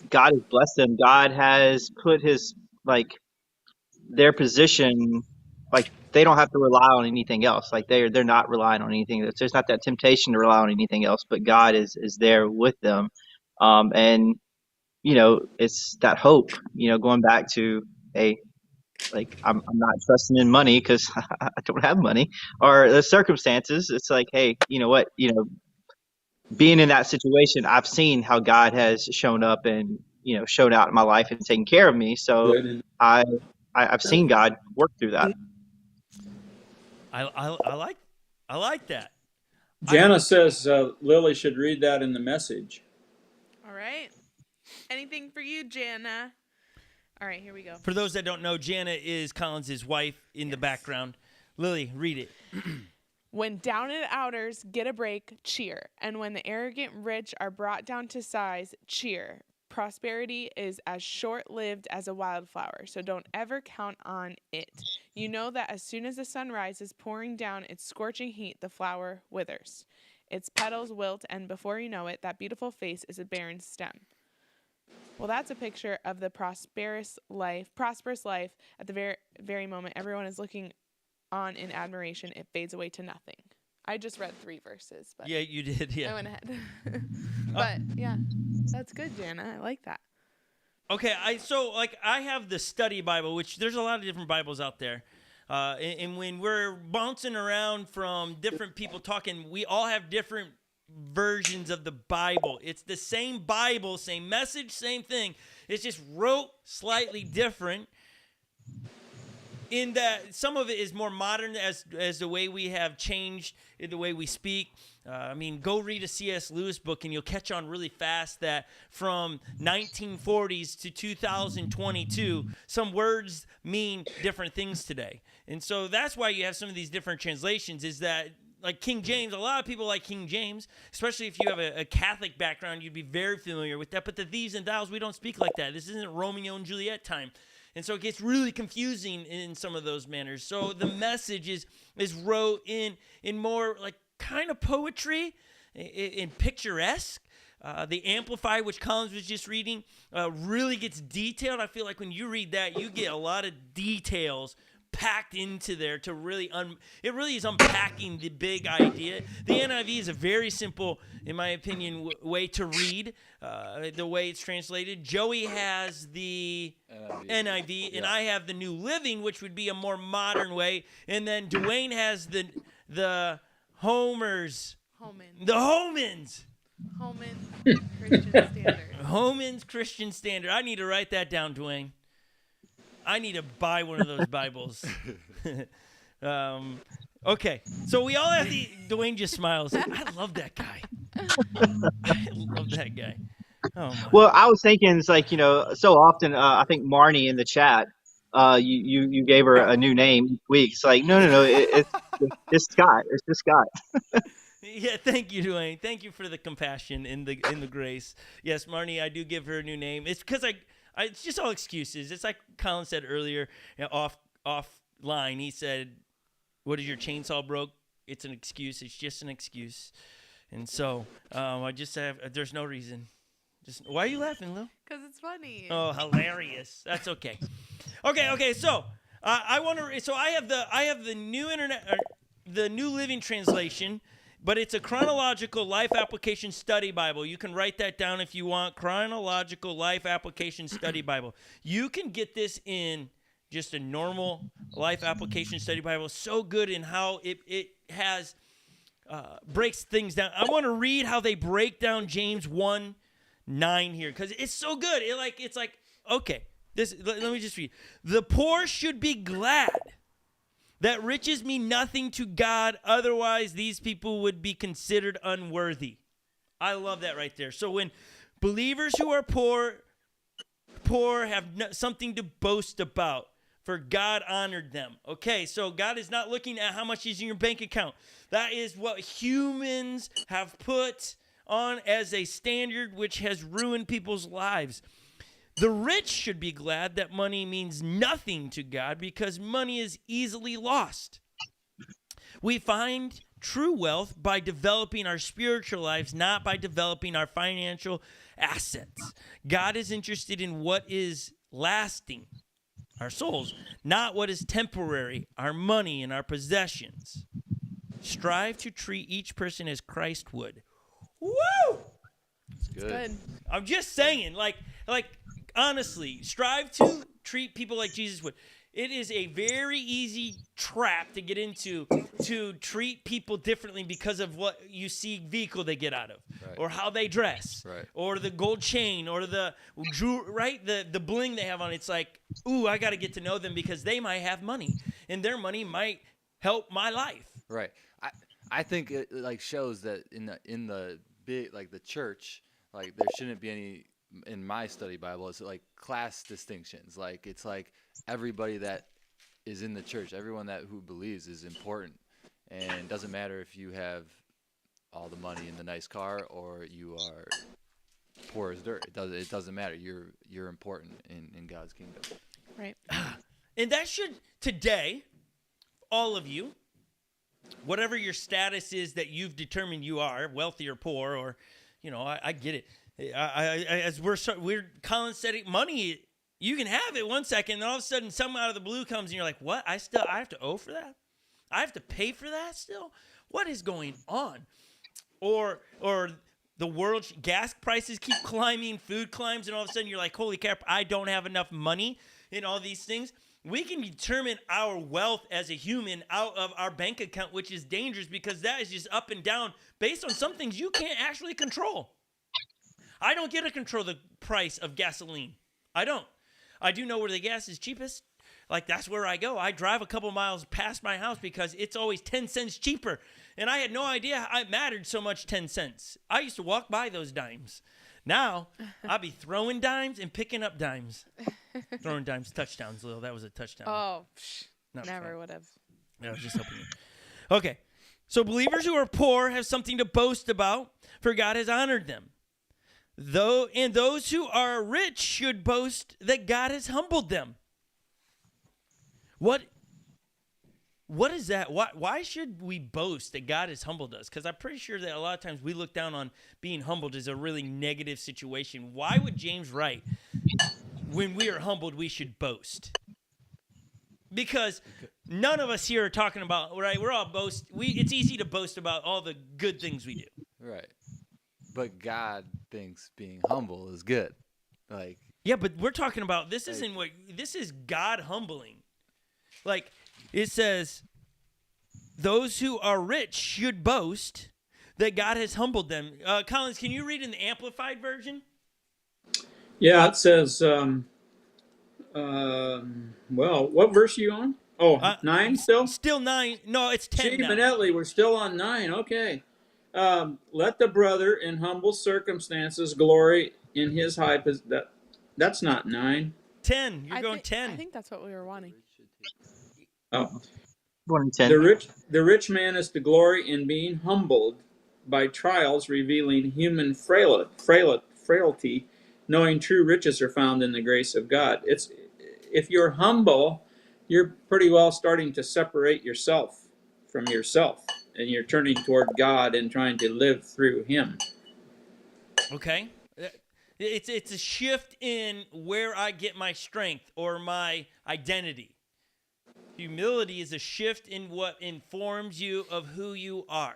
God has blessed them. God has put their position, they don't have to rely on anything else. They're not relying on anything. There's not that temptation to rely on anything else, but God is there with them. And it's that hope, going back to, hey, I'm not trusting in money because I don't have money, or the circumstances. It's like, hey, you know what, being in that situation, I've seen how God has shown up and, showed out in my life and taken care of me. So I've seen God work through that.
I like that.
Jana says Lily should read that in the Message.
all right. Anything for you, Jana? All right, here we go.
For those that don't know, Jana is Collins' wife in the background. Lily, read it.
When down and outers get a break, cheer. And when the arrogant rich are brought down to size, cheer. Prosperity is as short-lived as a wildflower, so don't ever count on it. You know that as soon as the sun rises, pouring down its scorching heat, the flower withers. Its petals wilt, and before you know it, that beautiful face is a barren stem. Well, that's a picture of the prosperous life at the very moment everyone is looking on in admiration. It fades away to nothing. I just read 3 verses, but
Yeah, you did. Yeah.
I went ahead. But yeah, that's good, Jana. I like that.
Okay, I have the study Bible, which there's a lot of different Bibles out there. And when we're bouncing around from different people talking, we all have different versions of the Bible. It's the same Bible, same message, same thing. It's just wrote slightly different, in that some of it is more modern as the way we have changed in the way we speak. Go read a C.S. Lewis book and you'll catch on really fast that from 1940s to 2022, some words mean different things today. And so that's why you have some of these different translations, is that like King James, a lot of people like King James, especially if you have a Catholic background, you'd be very familiar with that. But the these and thous, we don't speak like that. This isn't Romeo and Juliet time. And so it gets really confusing in some of those manners. So the message is wrote in more like kind of poetry, in picturesque. The Amplified, which Collins was just reading, really gets detailed. I feel like when you read that, you get a lot of details packed into there to really it really is unpacking the big idea. The NIV is a very simple, in my opinion, way to read the way it's translated. Joey has the NIV, and I have the New Living, which would be a more modern way. And then Dwayne has the Homers. The Homans.
Christian Standard.
Homans Christian Standard. I need to write that down, Dwayne. I need to buy one of those Bibles. Okay, so we all have the. Dwayne just smiles. I love that guy. I love that guy. Oh my.
Well, I was thinking, it's like, so often, I think Marnie in the chat, you gave her a new name each week. It's like, no, it's Scott. It's just Scott.
Yeah, thank you, Dwayne. Thank you for the compassion and the grace. Yes, Marnie, I do give her a new name. It's because it's just all excuses. It's like Colin said earlier, offline. He said, "What is your chainsaw broke?" It's an excuse. It's just an excuse. And so I just have. There's no reason. Just why are you laughing, Lil?
Because it's funny.
Oh, hilarious. That's okay. Okay. So I want to. So I have the new the New Living Translation. But it's a chronological life application study Bible. You can write that down if you want. Chronological life application study Bible. You can get this in just a normal life application study Bible. So good in how it has breaks things down. I want to read how they break down James 1:9 here because it's so good. It's like okay. Let me just read. The poor should be glad that riches mean nothing to God, otherwise these people would be considered unworthy. I love that right there. So when believers who are poor have something to boast about, for God honored them. Okay, so God is not looking at how much is in your bank account. That is what humans have put on as a standard which has ruined people's lives. The rich should be glad that money means nothing to God because money is easily lost. We find true wealth by developing our spiritual lives, not by developing our financial assets. God is interested in what is lasting, our souls, not what is temporary, our money and our possessions. Strive to treat each person as Christ would. Woo!
That's good.
I'm just saying, honestly, strive to treat people like Jesus would. It is a very easy trap to get into to treat people differently because of what you see vehicle they get out of,
right,
or how they dress,
right,
or the gold chain, or the bling they have on. It's like, ooh, I got to get to know them because they might have money, and their money might help my life.
Right. I think it shows that in the big the church, there shouldn't be any. In my study Bible, it's like class distinctions. It's like everybody that is in the church, everyone who believes is important, and it doesn't matter if you have all the money in the nice car or you are poor as dirt. It doesn't matter. You're important in God's kingdom.
Right.
And that should today, all of you, whatever your status is that you've determined you are, wealthy or poor, or I get it. As Colin said it, money, you can have it 1 second, and all of a sudden someone out of the blue comes and you're like, what? I have to owe for that? I have to pay for that still? What is going on? Or the world, gas prices keep climbing, food climbs, and all of a sudden you're like, holy crap, I don't have enough money in all these things. We can determine our wealth as a human out of our bank account, which is dangerous because that is just up and down based on some things you can't actually control. I don't get to control the price of gasoline. I don't. I do know where the gas is cheapest. That's where I go. I drive a couple miles past my house because it's always 10 cents cheaper. And I had no idea it mattered so much 10 cents. I used to walk by those dimes. Now, I'll be throwing dimes and picking up dimes. Throwing dimes, touchdowns, Lil. That was a touchdown.
Oh,
Not
never
fun.
would have.
I was just hoping. Okay. So believers who are poor have something to boast about, for God has honored them. And those who are rich should boast that God has humbled them. What is that? Why should we boast that God has humbled us? Because I'm pretty sure that a lot of times we look down on being humbled as a really negative situation. Why would James write, when we are humbled, we should boast? because none of us here are talking about, right? We're all it's easy to boast about all the good things we do.
Right. But God thinks being humble is good. Like,
Yeah, but we're talking about this is God humbling. Like it says, those who are rich should boast that God has humbled them. Collins, can you read in the Amplified version?
Yeah, it says, well, what verse are you on? Oh, 9 still?
Still 9. No, it's 10
Gee,
now.
Manelli, we're still on 9. Okay. Let the brother in humble circumstances glory in his high position. That's not 9.
10. You're going 10.
I think that's what we were wanting.
Oh.
110.
The rich man is to glory in being humbled by trials revealing human frailty, knowing true riches are found in the grace of God. If you're humble, you're pretty well starting to separate yourself from yourself, and you're turning toward God and trying to live through Him.
Okay. It's a shift in where I get my strength or my identity. Humility is a shift in what informs you of who you are.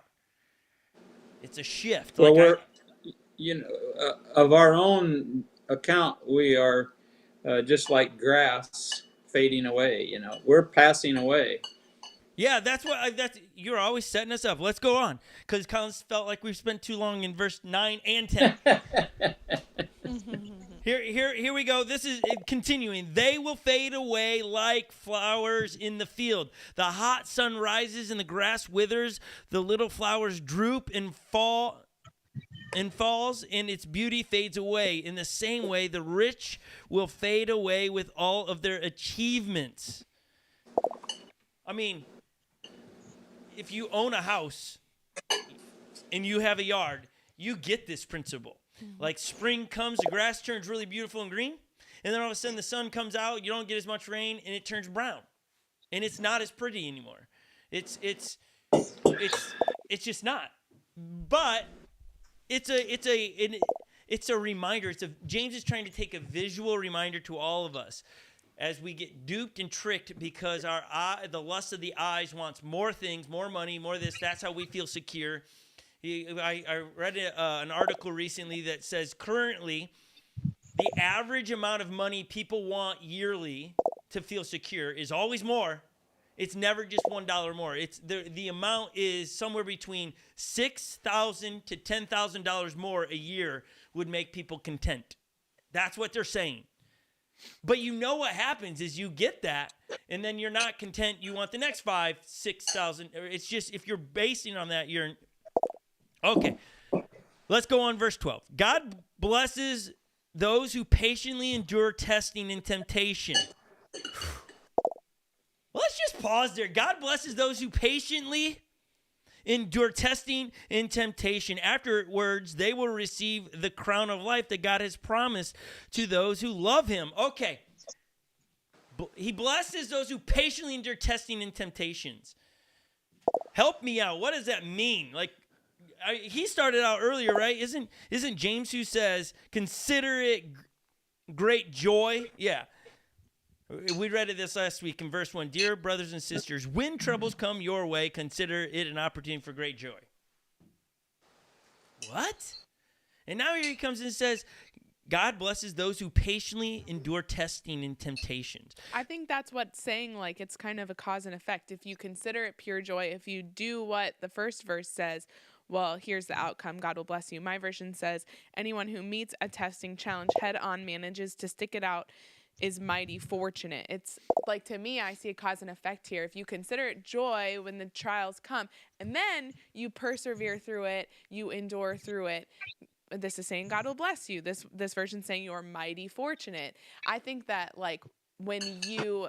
It's a shift.
Well, of our own account, we are just like grass fading away. We're passing away.
Yeah, that's you're always setting us up. Let's go on, because Collins felt like we've spent too long in verse 9 and 10. Here we go. This is continuing. They will fade away like flowers in the field. The hot sun rises and the grass withers. The little flowers droop and falls, and its beauty fades away. In the same way, the rich will fade away with all of their achievements. I mean, if you own a house and you have a yard, you get this principle. Like spring comes, the grass turns really beautiful and green, and then all of a sudden the sun comes out, you don't get as much rain, and it turns brown, and it's not as pretty anymore. It's just not. But it's a reminder. James is trying to take a visual reminder to all of us as we get duped and tricked because the lust of the eyes wants more things, more money, more this. That's how we feel secure. I read an article recently that says currently the average amount of money people want yearly to feel secure is always more. It's never just $1 more. It's the amount is somewhere between $6,000 to $10,000 more a year would make people content. That's what they're saying. But what happens is you get that, and then you're not content. You want the next 5,000, 6,000. It's just if you're basing on that, you're okay. Let's go on verse 12. God blesses those who patiently endure testing and temptation. Let's just pause there. God blesses those who patiently endure testing and temptation. Afterwards, they will receive the crown of life that God has promised to those who love him. Okay. He blesses those who patiently endure testing and temptations. Help me out. What does that mean? He started out earlier, right? Isn't James who says, consider it great joy? Yeah. We read it this last week in verse 1. Dear brothers and sisters, when troubles come your way, consider it an opportunity for great joy. What? And now here he comes and says, God blesses those who patiently endure testing and temptations.
I think that's what's saying, it's kind of a cause and effect. If you consider it pure joy, if you do what the first verse says, well, here's the outcome. God will bless you. My version says, anyone who meets a testing challenge head on, manages to stick it out, is mighty fortunate. It's to me, I see a cause and effect here. If you consider it joy when the trials come, and then you persevere through it, you endure through it, this is saying God will bless you. This version saying you're mighty fortunate. I think that when you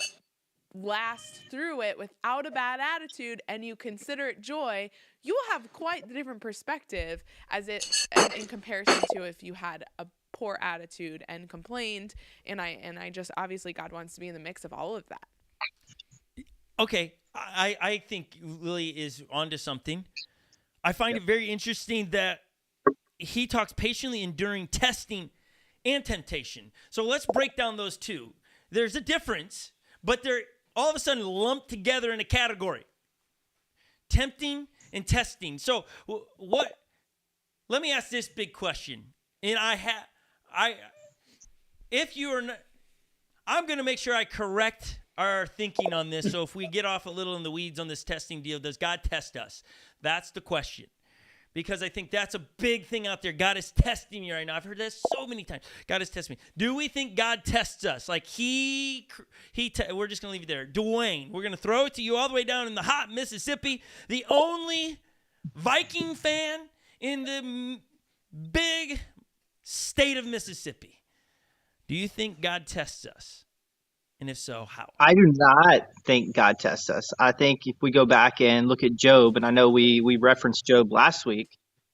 last through it without a bad attitude and you consider it joy, you will have quite the different perspective in comparison to if you had a poor attitude and complained. And I just, obviously God wants to be in the mix of all of that.
Okay. I think Lily is onto something. I find it very interesting that he talks patiently enduring testing and temptation. So let's break down those two. There's a difference, but all of a sudden lumped together in a category. Tempting and testing. So what? Let me ask this big question. And if you are not, I'm going to make sure I correct our thinking on this. So if we get off a little in the weeds on this testing deal, does God test us? That's the question. Because I think that's a big thing out there. God is testing me right now. I've heard that so many times. God is testing me. Do we think God tests us? Like we're just going to leave it there. Dwayne, we're going to throw it to you all the way down in the hot Mississippi. The only Viking fan in the big state of Mississippi. Do you think God tests us? And if so, how?
I do not think God tests us. I think if we go back and look at Job, and I know we referenced Job last week,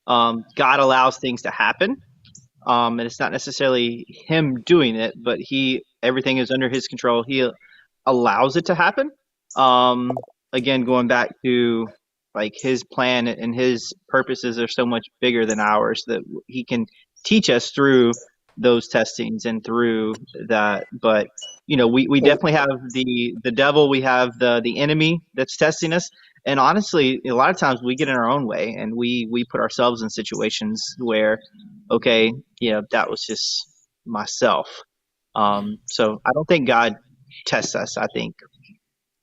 God allows things to happen. And it's not necessarily him doing it, but everything is under his control. He allows it to happen. Again, going back to like his plan and his purposes are so much bigger than ours that he can teach us through those testings and through that. But we definitely have the devil, we have the enemy that's testing us. And honestly, a lot of times we get in our own way and we put ourselves in situations where, okay, that was just myself. So I don't think God tests us. I think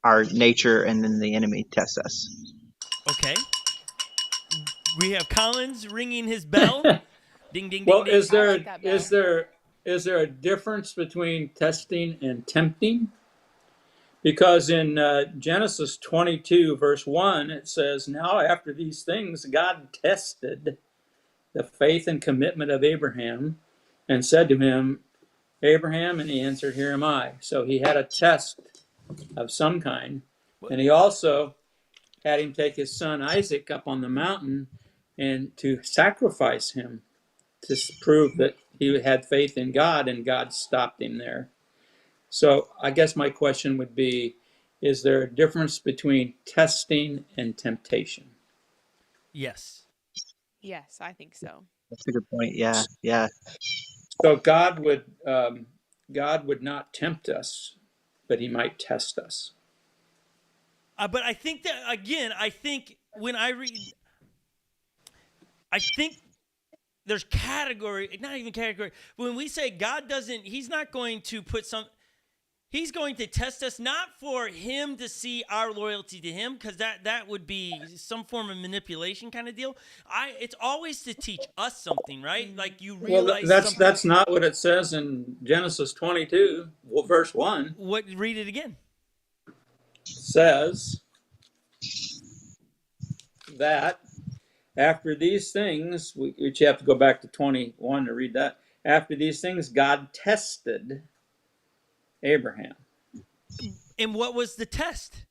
our nature and then the enemy tests us.
Okay. We have Collins ringing his bell. Ding, ding,
Well,
ding, ding.
is there a difference between testing and tempting? Because in Genesis 22, verse 1, it says, "Now after these things, God tested the faith and commitment of Abraham and said to him, 'Abraham,' and he answered, 'Here am I.'" So he had a test of some kind. And he also had him take his son Isaac up on the mountain and to sacrifice him to prove that he had faith in God, and God stopped him there. So I guess my question would be, is there a difference between testing and temptation?
Yes.
Yes, I think so.
That's a good point. Yeah.
So God would not tempt us, but he might test us.
But I think that, again, when I read, I think there's not even category. When we say God he's not going to he's going to test us, not for him to see our loyalty to him, because that would be some form of manipulation kind of deal. It's always to teach us something, right? Like you realize
that's not what it says in Genesis 22, verse 1.
Read it again.
Says that after these things, which you have to go back to 21 to read that. After these things, God tested Abraham.
And what was the test?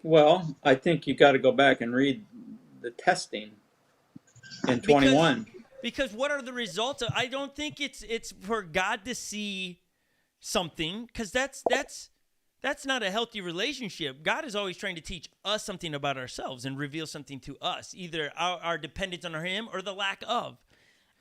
Well, I think you got to go back and read the testing in 21.
Because what are the results? I don't think it's for God to see something, because that's not a healthy relationship. God is always trying to teach us something about ourselves and reveal something to us, either our dependence on him or the lack of.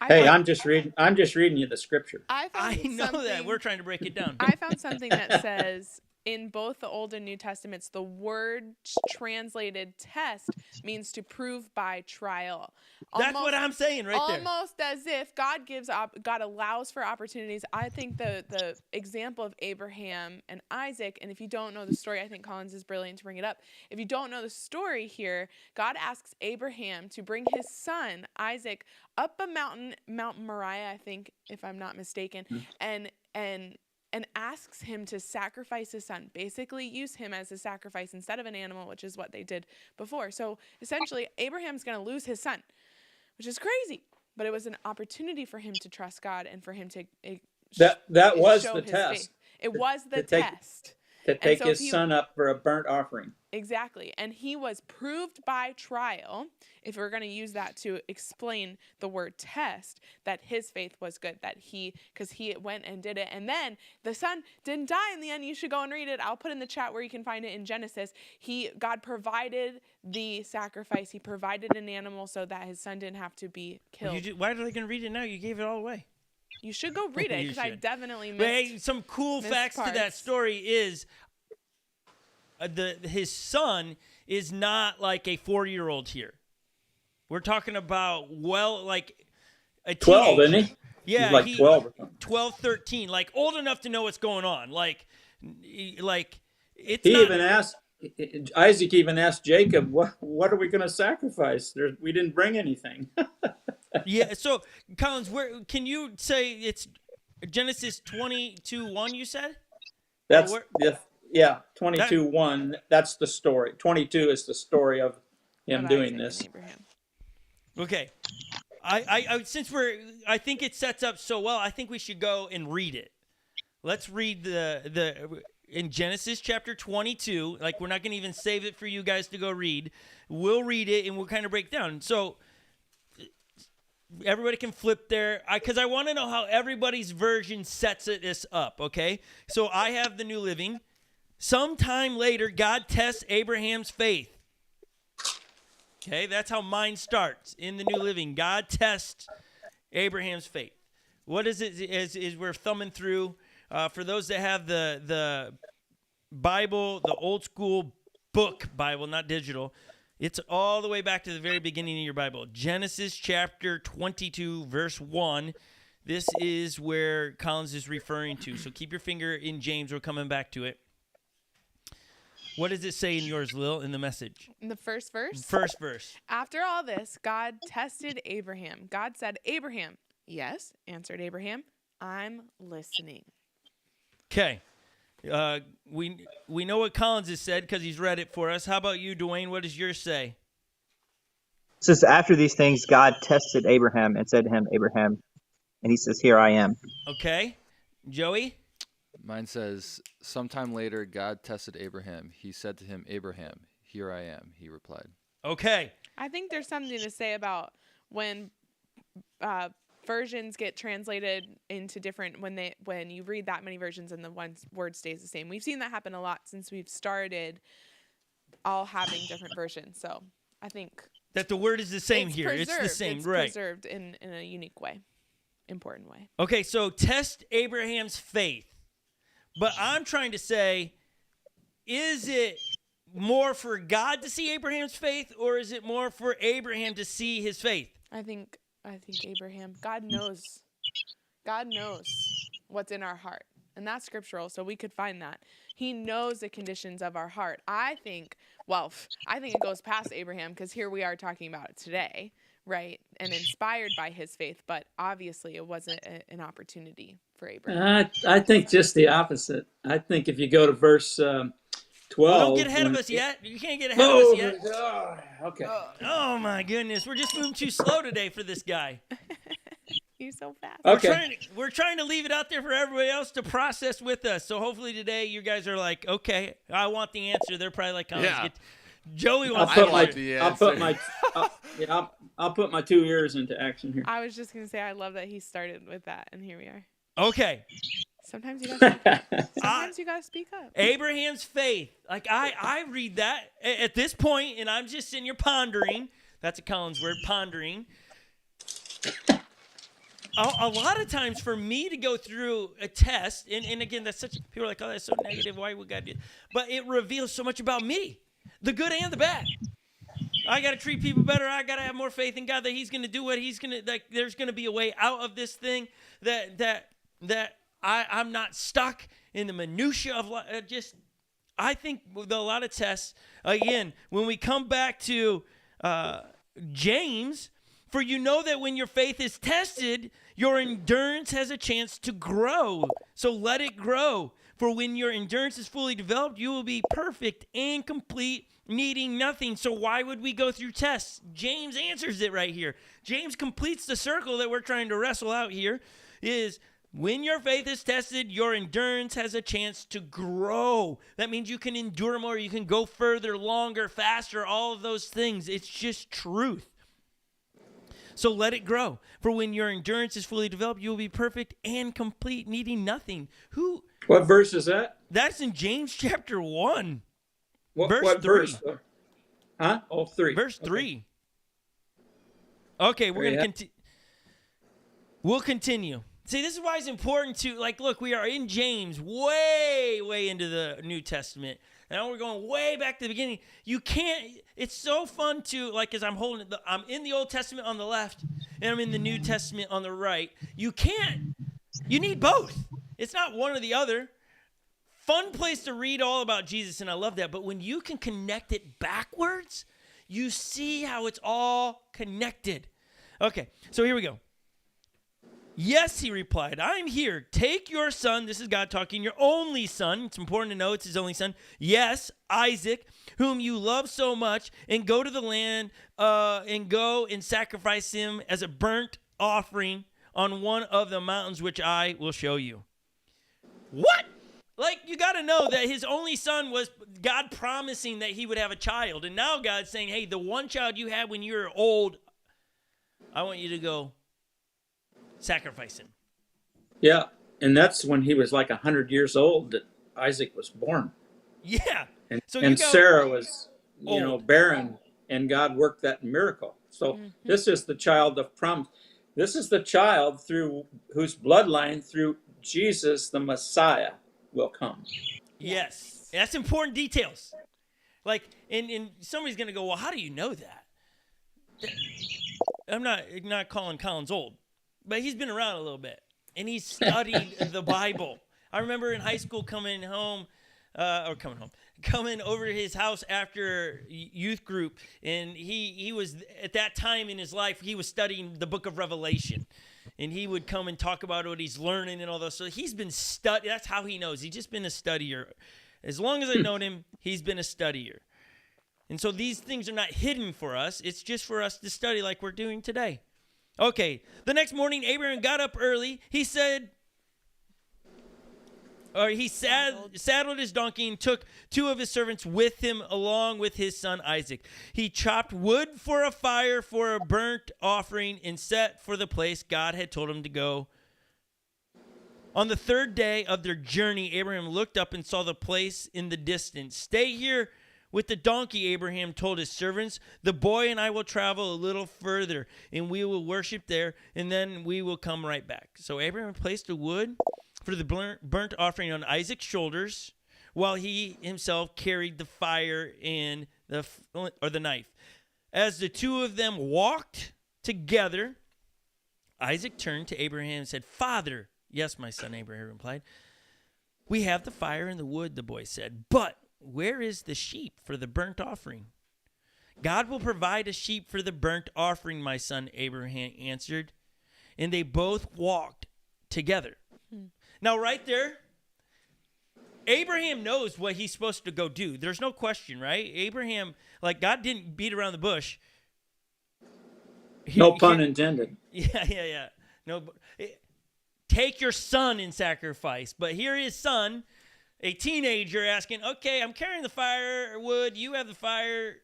I'm just reading you the scripture.
I know that. We're trying to break it down.
I found something that says in both the Old and New Testaments, the word translated test means to prove by trial.
That's what I'm saying right there.
Almost as if God allows for opportunities. I think the example of Abraham and Isaac, and if you don't know the story, I think Collins is brilliant to bring it up. If you don't know the story here, God asks Abraham to bring his son Isaac up a mountain, Mount Moriah, I think, if I'm not mistaken, and asks him to sacrifice his son, basically use him as a sacrifice instead of an animal, which is what they did before. So essentially, Abraham's going to lose his son, which is crazy. But it was an opportunity for him to trust God and for him to
that was
show
the
his
test.
faith. It was the test.
To take his son up for a burnt offering.
Exactly. And he was proved by trial, if we're going to use that to explain the word test, that his faith was good, because he went and did it. And then the son didn't die in the end. You should go and read it. I'll put in the chat where you can find it in Genesis. God provided the sacrifice. He provided an animal so that his son didn't have to be killed.
Why are they going to read it now? You gave it all away.
You should go read it
You
because I
should.
definitely
But
missed.
hey, some cool
missed
facts to that
parts.
story is his son is not like a 4-year-old here. We're talking about like a
12,
teenager.
isn't he?
Yeah,
He's like 12 or something.
12, 13, like old enough to know what's going on. Like it's
He
not,
even asked, Isaac even asked Jacob, what are we going to sacrifice? We didn't bring anything.
Yeah, so Collins, can you say it's Genesis 22:1 you said?
That's,
Where-
yeah, 22:1. That's the story. 22 is the story of him
Of
doing
Isaac and
this.
Abraham.
Okay. I since I think it sets up so well, I think we should go and read it. Let's read the in Genesis chapter 22. Like, we're not going to even save it for you guys to go read. We'll read it and we'll kind of break down. So everybody can flip there, because I want to know how everybody's version sets this up, okay? So I have the New Living. Sometime later, God tests Abraham's faith. Okay, that's how mine starts in the New Living. God tests Abraham's faith. What is it? Is we're thumbing through. For those that have the Bible, the old school book Bible, not digital, it's all the way back to the very beginning of your Bible. Genesis chapter 22, verse 1. This is where Collins is referring to. So keep your finger in James. We're coming back to it. What does it say in yours, Lil, in the Message?
In the first verse?
First verse.
After all this, God tested Abraham. God said, Abraham. Yes, answered Abraham. I'm listening.
Okay. We know what Collins has said because he's read it for us. How about you, Dwayne? What does yours say?
It says, after these things, God tested Abraham and said to him, Abraham. And he says, here I am.
Okay. Joey?
Mine says, sometime later, God tested Abraham. He said to him, Abraham, here I am, he replied.
Okay.
I think there's something to say about when versions get translated into different when you read that many versions and the one word stays the same. We've seen that happen a lot since we've started all having different versions. So I think
That the word is the same
it's
here. It's
preserved.
the same,
It's
right?
preserved in a unique way, important way.
Okay, so test Abraham's faith. But I'm trying to say, is it more for God to see Abraham's faith, or is it more for Abraham to see his faith?
I think Abraham, God knows what's in our heart. And that's scriptural, so we could find that. He knows the conditions of our heart. I think it goes past Abraham, because here we are talking about it today, right? And inspired by his faith, but obviously it wasn't an opportunity for Abraham.
I think just the opposite. I think if you go to verse 12.
Well, don't get ahead of us yet. You can't get ahead of us yet.
Okay.
Oh, my goodness. We're just moving too slow today for this guy.
You're so fast.
Okay.
We're trying to leave it out there for everybody else to process with us. So hopefully today you guys are like, okay, I want the answer. They're probably like, oh,
Yeah.
Joey
I'll
wants
put
the
my
answer.
I'll put my 2 ears into action here.
I was just going to say, I love that he started with that, and here we are.
Okay.
Sometimes you gotta speak up.
Abraham's faith. Like, I read that at this point, and I'm just sitting here pondering. That's a Collins word, pondering. A lot of times for me to go through a test, and again, that's such, people are like, oh, that's so negative. Why would God do it? But it reveals so much about me, the good and the bad. I got to treat people better. I got to have more faith in God that he's going to do what he's going to, like, there's going to be a way out of this thing that I'm not stuck in the minutia of just, I think with a lot of tests, again, when we come back to James, for you know that when your faith is tested, your endurance has a chance to grow. So let it grow. For when your endurance is fully developed, you will be perfect and complete, needing nothing. So why would we go through tests? James answers it right here. James completes the circle that we're trying to wrestle out here, is when your faith is tested, your endurance has a chance to grow. That means you can endure more, you can go further, longer, faster, all of those things. It's just truth. So let it grow. For when your endurance is fully developed, you will be perfect and complete, needing nothing.
What verse is that?
That's in James chapter 1.
What
3.
verse? Huh? Oh, 3.
Verse 3. Okay, we're going to continue. We'll continue. See, this is why it's important to, like, look, we are in James, way, way into the New Testament. Now we're going way back to the beginning. You can't, it's so fun to, like, as I'm holding it, I'm in the Old Testament on the left, and I'm in the New Testament on the right. You need both. It's not one or the other. Fun place to read all about Jesus, and I love that. But when you can connect it backwards, you see how it's all connected. Okay, so here we go. Yes, he replied, I'm here. Take your son. This is God talking, your only son. It's important to know it's his only son. Yes, Isaac, whom you love so much, and go to the land and go and sacrifice him as a burnt offering on one of the mountains which I will show you. What? Like, you got to know that his only son was God promising that he would have a child. And now God's saying, hey, the one child you had when you were old, I want you to go sacrifice him.
Yeah, and that's when he was like 100 years old that Isaac was born.
Yeah.
And,
So
and
you go,
Sarah was,
old.
barren, and God worked that miracle. So this is the child of promise. This is the child through whose bloodline, through Jesus, the Messiah, will come.
Yes. That's important details. Like, and somebody's going to go, well, how do you know that? I'm not calling Collins old, but he's been around a little bit, and he's studied the Bible. I remember in high school coming over to his house after youth group, and he was, at that time in his life, he was studying the book of Revelation, and he would come and talk about what he's learning and all those. So he's been that's how he knows. He's just been a studier. As long as I've known him, he's been a studier. And so these things are not hidden for us. It's just for us to study like we're doing today. Okay, the next morning, Abraham got up early. He saddled his donkey and took two of his servants with him along with his son Isaac. He chopped wood for a fire for a burnt offering and set for the place God had told him to go. On the third day of their journey, Abraham looked up and saw the place in the distance. Stay here with the donkey, Abraham told his servants. The boy and I will travel a little further, and we will worship there, and then we will come right back. So Abraham placed the wood for the burnt offering on Isaac's shoulders, while he himself carried the fire and the knife. As the two of them walked together, Isaac turned to Abraham and said, Father. Yes, my son, Abraham replied. We have the fire and the wood, the boy said, but where is the sheep for the burnt offering? God will provide a sheep for the burnt offering, my son, Abraham answered. And they both walked together. Now, right there, Abraham knows what he's supposed to go do. There's no question, right? Abraham, like, God didn't beat around the bush.
No pun intended.
Yeah. No, take your son in sacrifice. But here his son, a teenager, asking, okay, I'm carrying the firewood. You have the fire.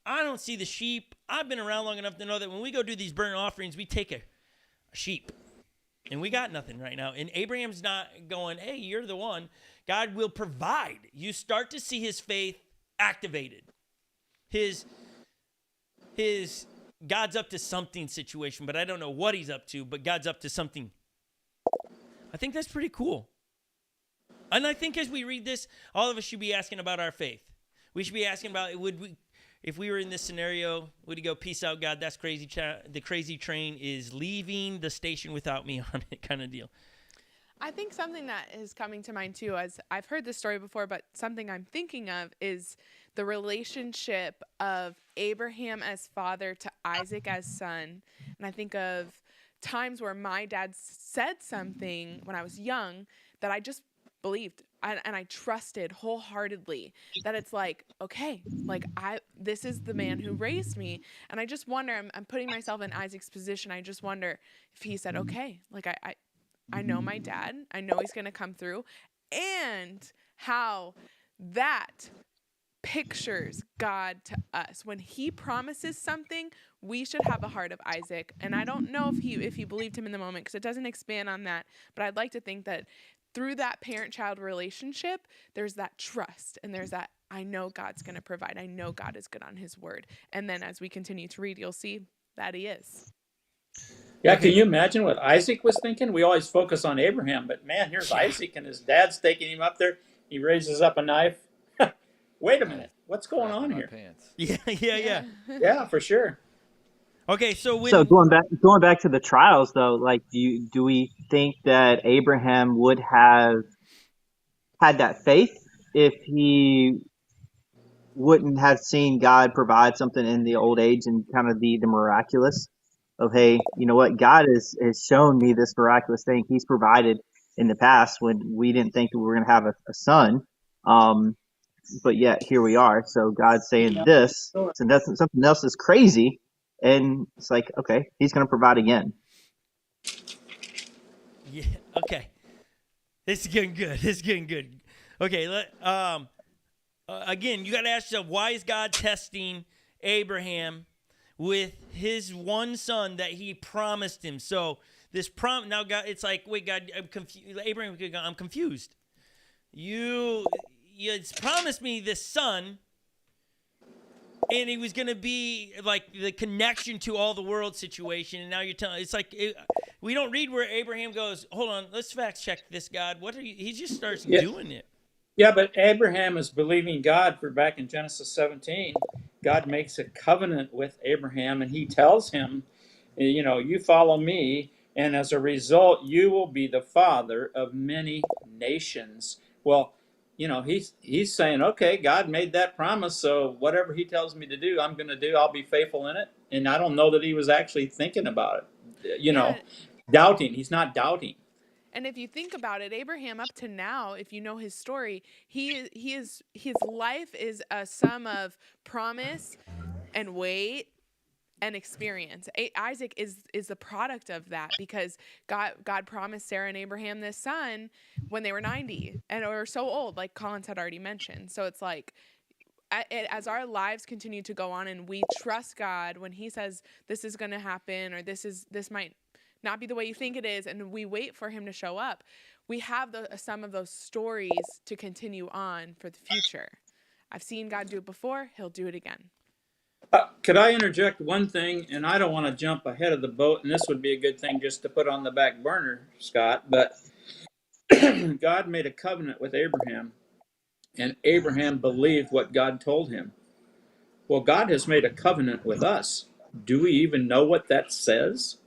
I don't see the sheep. I've been around long enough to know that when we go do these burnt offerings, we take a sheep. And we got nothing right now. And Abraham's not going, hey, you're the one. God will provide. You start to see his faith activated. His God's up to something situation, but I don't know what he's up to, but God's up to something. I think that's pretty cool. And I think as we read this, all of us should be asking about our faith. We should be asking about, if we were in this scenario, would he go, peace out, God, that's crazy. The crazy train is leaving the station without me on it, kind of deal.
I think something that is coming to mind too, as I've heard this story before, but something I'm thinking of is the relationship of Abraham as father to Isaac as son. And I think of times where my dad said something when I was young that I just believed and I trusted wholeheartedly, that it's like, okay, like this is the man who raised me. And I just wonder, I'm putting myself in Isaac's position. I just wonder if he said, okay, like I know my dad, I know he's going to come through, and how that pictures God to us. When he promises something, we should have a heart of Isaac. And I don't know if he believed him in the moment, because it doesn't expand on that, but I'd like to think that through that parent-child relationship, there's that trust, and there's that, I know God's going to provide. I know God is good on his word. And then as we continue to read, you'll see that he is.
Yeah, can
Okay.
you imagine what Isaac was thinking? We always focus on Abraham, but man, here's
Yeah.
Isaac and his dad's taking him up there. He raises up a knife. Wait a
Right.
minute, what's going
Crapping
on
my
here?
pants.
Yeah, yeah, yeah.
Yeah, for sure.
Okay, so
So
when
going back to the trials though, like do we think that Abraham would have had that faith if he wouldn't have seen God provide something in the old age and kind of the miraculous of, hey, you know what, God has shown me this miraculous thing. He's provided in the past when we didn't think we were going to have a son. Um, but yet here we are. So God's saying
Yeah.
this, so that's something else is crazy. And it's like, okay, he's going to provide again.
yeah, okay. This is getting good. This is getting good. Okay, again, you got to ask yourself, why is God testing Abraham with his one son that he promised him? So this now God, it's like, wait, God, I'm confused. Abraham, I'm confused. You promised me this son, and he was going to be like the connection to all the world situation, and now you're telling, it's like, we don't read where Abraham goes, hold on, let's fact check this, God. What are you? He just starts doing it.
Yeah, but Abraham is believing God. For back in Genesis 17, God makes a covenant with Abraham, and he tells him, you know, you follow me, and as a result, you will be the father of many nations. Well, you know, he's saying, okay, God made that promise, so whatever he tells me to do, I'm going to do. I'll be faithful in it. And I don't know that he was actually thinking about it, you know,
Yeah.
doubting. He's not doubting.
And if you think about it, Abraham up to now, if you know his story, his life is a sum of promise and wait and experience. Isaac is the product of that, because God promised Sarah and Abraham this son when they were 90 and or so old, like Collins had already mentioned. So it's like, as our lives continue to go on and we trust God when he says this is going to happen, or this might not be the way you think it is, and we wait for him to show up, we have some of those stories to continue on for the future. I've seen God do it before. He'll do it again.
Could I interject one thing? And I don't want to jump ahead of the boat, and this would be a good thing just to put on the back burner, Scott. But God made a covenant with Abraham, and Abraham believed what God told him. Well, God has made a covenant with us. Do we even know what that says?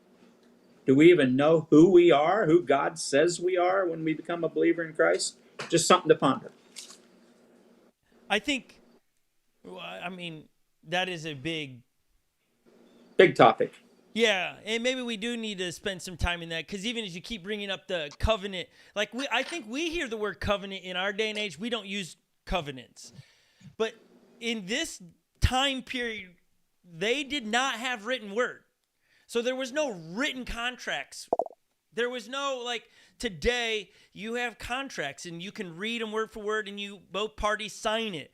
Do we even know who we are, who God says we are when we become a believer in Christ? Just something to ponder.
I think, I mean, that is a big
topic.
Yeah, and maybe we do need to spend some time in that, because even as you keep bringing up the covenant, like I think we hear the word covenant in our day and age. We don't use covenants, but in this time period, they did not have written word, so there was no written contracts. There was no, like today you have contracts and you can read them word for word, and both parties sign it.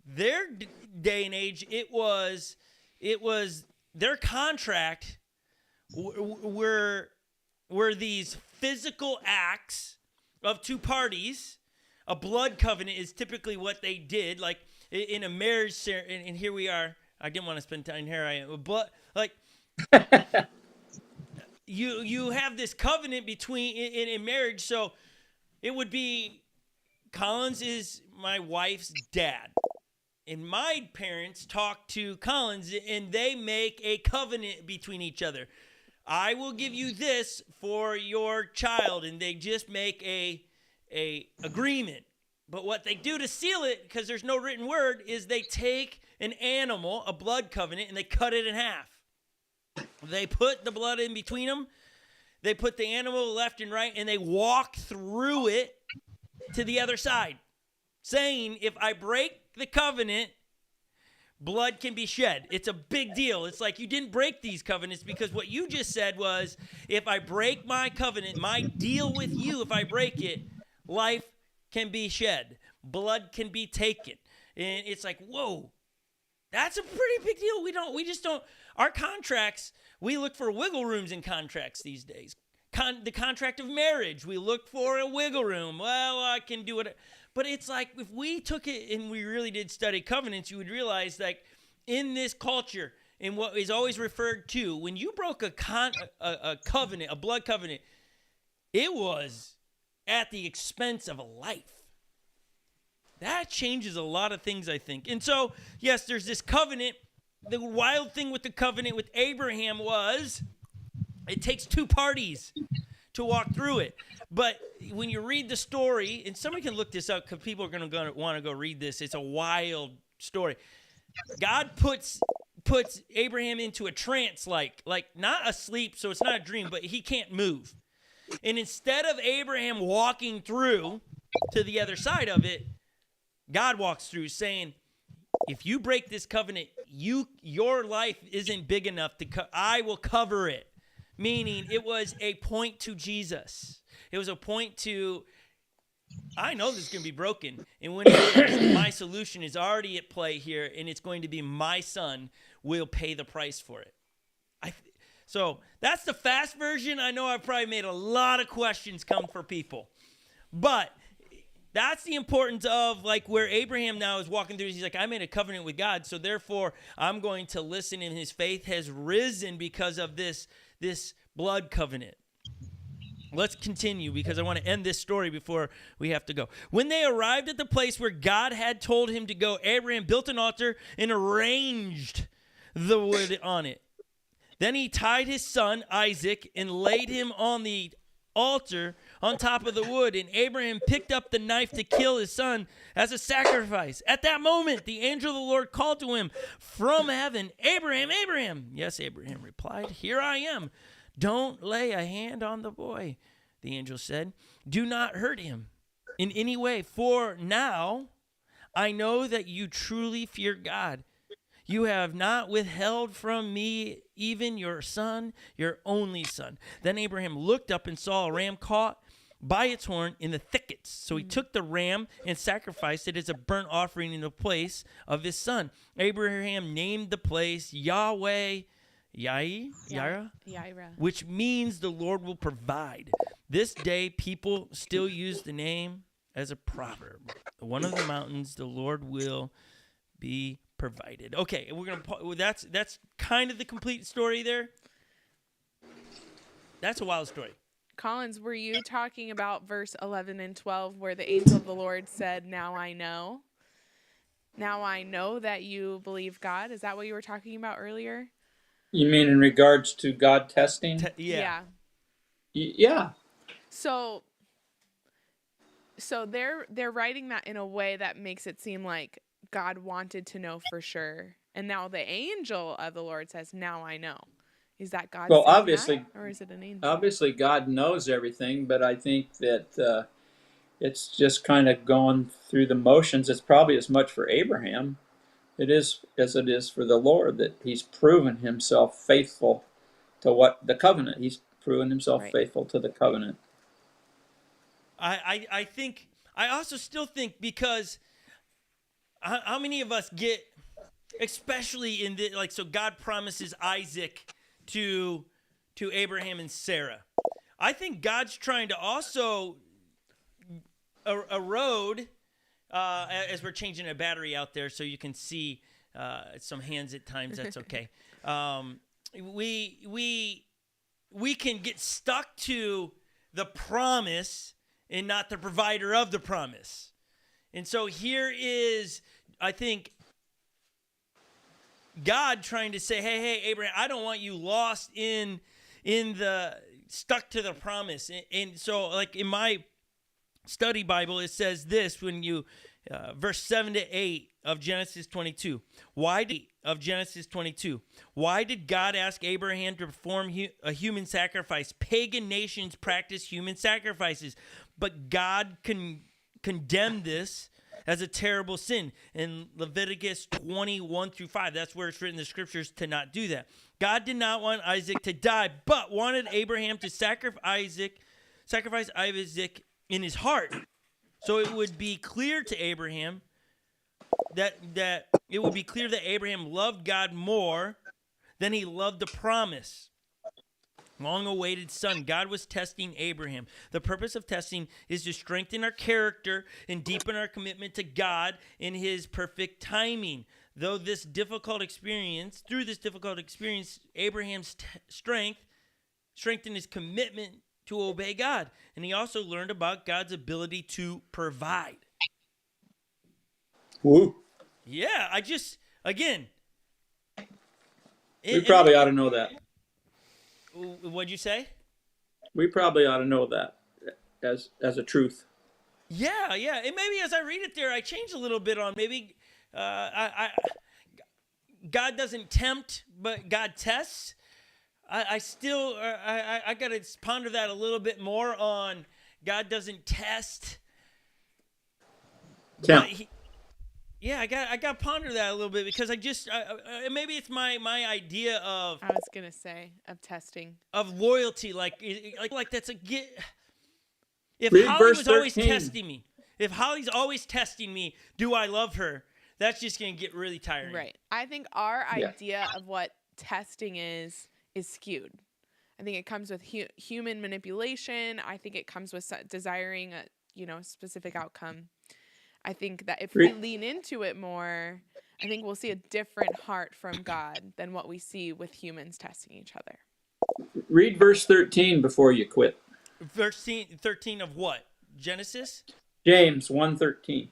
Their day and age, it was their contract were these physical acts of two parties. A blood covenant is typically what they did, like in a marriage. And here we are. I didn't want to spend time here. I am, but like you have this covenant between in marriage. So it would be, Collins is my wife's dad, and my parents talk to Collins, and they make a covenant between each other. I will give you this for your child, and they just make a agreement. But what they do to seal it, because there's no written word, is they take an animal, a blood covenant, and they cut it in half. They put the blood in between them. They put the animal left and right, and they walk through it to the other side, saying, if I break the covenant, blood can be shed. It's a big deal. It's like, you didn't break these covenants, because what you just said was, if I break my covenant, my deal with you, if I break it, life can be shed. Blood can be taken. And it's like, whoa, that's a pretty big deal. We just don't, our contracts, we look for wiggle rooms in contracts these days. The contract of marriage, we look for a wiggle room. Well, I can do it. But it's like, if we took it and we really did study covenants, you would realize, like, in this culture, and what is always referred to, when you broke a covenant, a blood covenant, it was at the expense of a life. That changes a lot of things, I think. And so, yes, there's this covenant. The wild thing with the covenant with Abraham was it takes two parties to walk through it. But when you read the story, and somebody can look this up because people are going to want to go read this. It's a wild story. God puts Abraham into a trance, like not asleep, so it's not a dream, but he can't move. And instead of Abraham walking through to the other side of it, God walks through saying, if you break this covenant, your life isn't big enough I will cover it. Meaning it was a point to Jesus. It was a point to, I know this is going to be broken. And when my solution is already at play here, and it's going to be my son will pay the price for it. So that's the fast version. I know I've probably made a lot of questions come for people. But that's the importance of like where Abraham now is walking through. He's like, I made a covenant with God, so therefore I'm going to listen, and his faith has risen because of this blood covenant. Let's continue because I want to end this story before we have to go. When they arrived at the place where God had told him to go, Abraham built an altar and arranged the wood on it. Then he tied his son Isaac and laid him on the altar on top of the wood, and Abraham picked up the knife to kill his son as a sacrifice. At that moment, the angel of the Lord called to him from heaven, Abraham, Abraham. Yes, Abraham replied, here I am. Don't lay a hand on the boy, the angel said. Do not hurt him in any way, for now I know that you truly fear God. You have not withheld from me even your son, your only son. Then Abraham looked up and saw a ram caught by its horn in the thickets. So he took the ram and sacrificed it as a burnt offering in the place of his son. Abraham named the place Yahweh Yireh, which means the Lord will provide. This day, people still use the name as a proverb. One of the mountains, the Lord will be provided. Okay, we're gonna. That's kind of the complete story there. That's a wild story.
Collins, were you talking about verse 11 and 12 where the angel of the Lord said, now I know? Now I know that you believe God. Is that what you were talking about earlier?
You mean in regards to God testing?
Yeah.
Yeah.
So they're writing that in a way that makes it seem like God wanted to know for sure. And now the angel of the Lord says, now I know. Is that God?
Well, obviously,
that, or is it an angel?
Obviously, God knows everything, but I think that it's just kind of going through the motions. It's probably as much for Abraham it is as it is for the Lord, that he's proven himself faithful to what the covenant. He's proven himself faithful to the covenant.
I think, I also still think, because how many of us get, especially in the, like, so God promises Isaac to Abraham and Sarah. I think God's trying to also erode, as we're changing a battery out there so you can see some hands at times, that's okay. We can get stuck to the promise and not the provider of the promise. And so here is, I think, God trying to say, hey, Abraham, I don't want you lost in the, stuck to the promise. And so, like, in my study Bible, it says this when you, verse 7 to 8 of Genesis 22. Why did God ask Abraham to perform a human sacrifice? Pagan nations practice human sacrifices, but God condemned this as a terrible sin. In Leviticus 21 through 5, that's where it's written in the scriptures to not do that. God did not want Isaac to die, but wanted Abraham to sacrifice Isaac in his heart. So it would be clear to Abraham that Abraham loved God more than he loved the promise. Long-awaited son. God was testing Abraham. The purpose of testing is to strengthen our character and deepen our commitment to God in his perfect timing. through this difficult experience, Abraham's strengthened his commitment to obey God. And he also learned about God's ability to provide.
Woo.
Yeah,
We probably ought to know that.
What'd you say?
We probably ought to know that as a truth.
Yeah. And maybe as I read it there, I change a little bit on maybe God doesn't tempt, but God tests. I got to ponder that a little bit more on God doesn't test.
Tempt.
I got to ponder that a little bit because maybe it's my idea of
I was gonna say of testing.
of loyalty, like that's a get. If
Read
Holly
verse
was always
13.
testing me, if Holly's always testing me, do I love her? That's just gonna get really tiring.
Right. I think our
Yeah.
idea of what testing is skewed. I think it comes with human manipulation. I think it comes with desiring a specific outcome. I think that if we lean into it more, I think we'll see a different heart from God than what we see with humans testing each other.
Read verse 13 before you quit.
Verse 13 of what? Genesis?
James 1:13.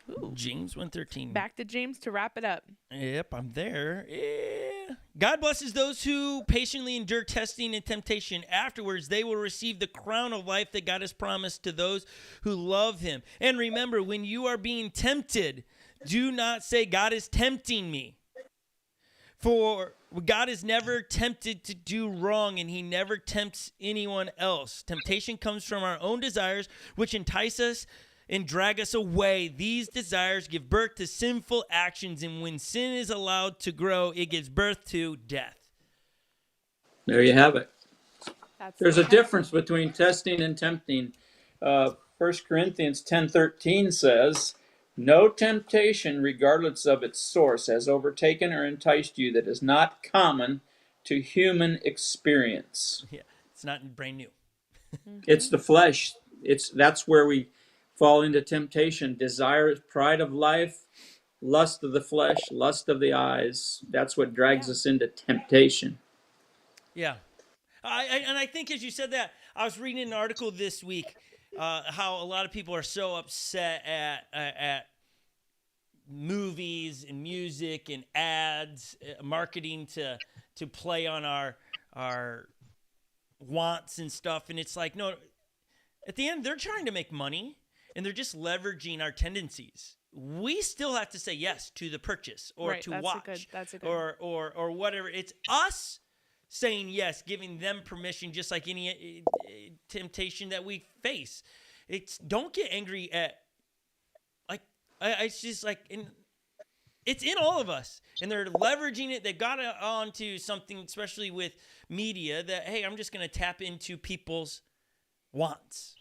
Ooh, James 1:13.
Back to James to wrap it up.
Yep, I'm there. Yeah. God blesses those who patiently endure testing and temptation. Afterwards, they will receive the crown of life that God has promised to those who love him. And remember, when you are being tempted, do not say, God is tempting me. For God is never tempted to do wrong, and he never tempts anyone else. Temptation comes from our own desires, which entice us and drag us away. These desires give birth to sinful actions, and when sin is allowed to grow, it gives birth to death.
There you have it. There's a
the
difference between testing and tempting. 1 Corinthians 10:13 says, "No temptation, regardless of its source, has overtaken or enticed you that is not common to human experience."
Yeah, it's not brand new.
It's the flesh. That's where we fall into temptation. Desire, pride of life, lust of the flesh, lust of the eyes. That's what drags us into temptation.
Yeah. I think as you said that, I was reading an article this week how a lot of people are so upset at movies and music and ads, marketing to play on our wants and stuff. And it's like, no, at the end, they're trying to make money and they're just leveraging our tendencies. We still have to say yes to the purchase or
Right,
to
that's a
watch
good- that's a good-
or whatever. It's us saying yes, giving them permission, just like any temptation that we face. Don't get angry at, like, it's just like, it's in all of us, and they're leveraging it. They've got it onto something, especially with media, that, hey, I'm just going to tap into people's wants.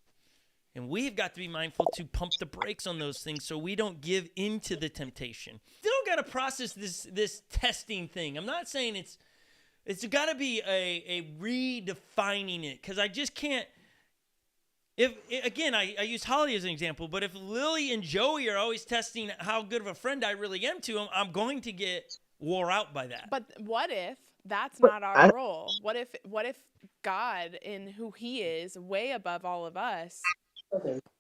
And we've got to be mindful to pump the brakes on those things so we don't give into the temptation. Still got to process this testing thing. I'm not saying it's got to be a redefining it, because I just can't. Again, I use Holly as an example, but if Lily and Joey are always testing how good of a friend I really am to them, I'm going to get wore out by that.
But what if that's not our role? What if God, in who he is, way above all of us,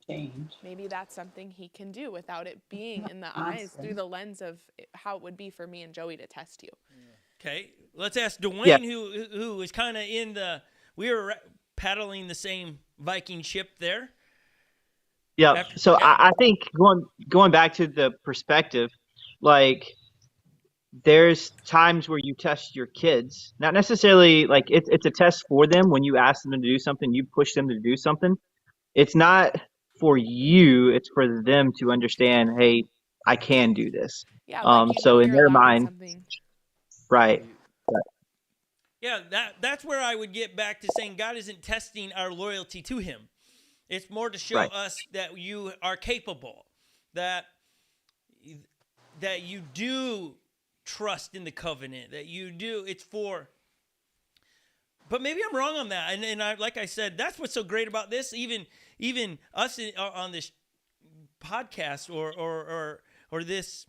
maybe that's something he can do without it being in the eyes through the lens of how it would be for me and Joey to test you.
Okay, let's ask Dwayne, who is kind of we were paddling the same Viking ship there.
Yeah. So I think going back to the perspective, like, there's times where you test your kids, not necessarily like it's a test for them. When you ask them to do something, you push them to do something. It's not for you, it's for them to understand, hey, I can do this.
Yeah.
So in their mind,
something.
right.
Yeah, that's where I would get back to saying God isn't testing our loyalty to him. It's more to show us that you are capable, that you do trust in the covenant, that you do. It's for. But maybe I'm wrong on that, and I, like I said, that's what's so great about this. Even us on this podcast or this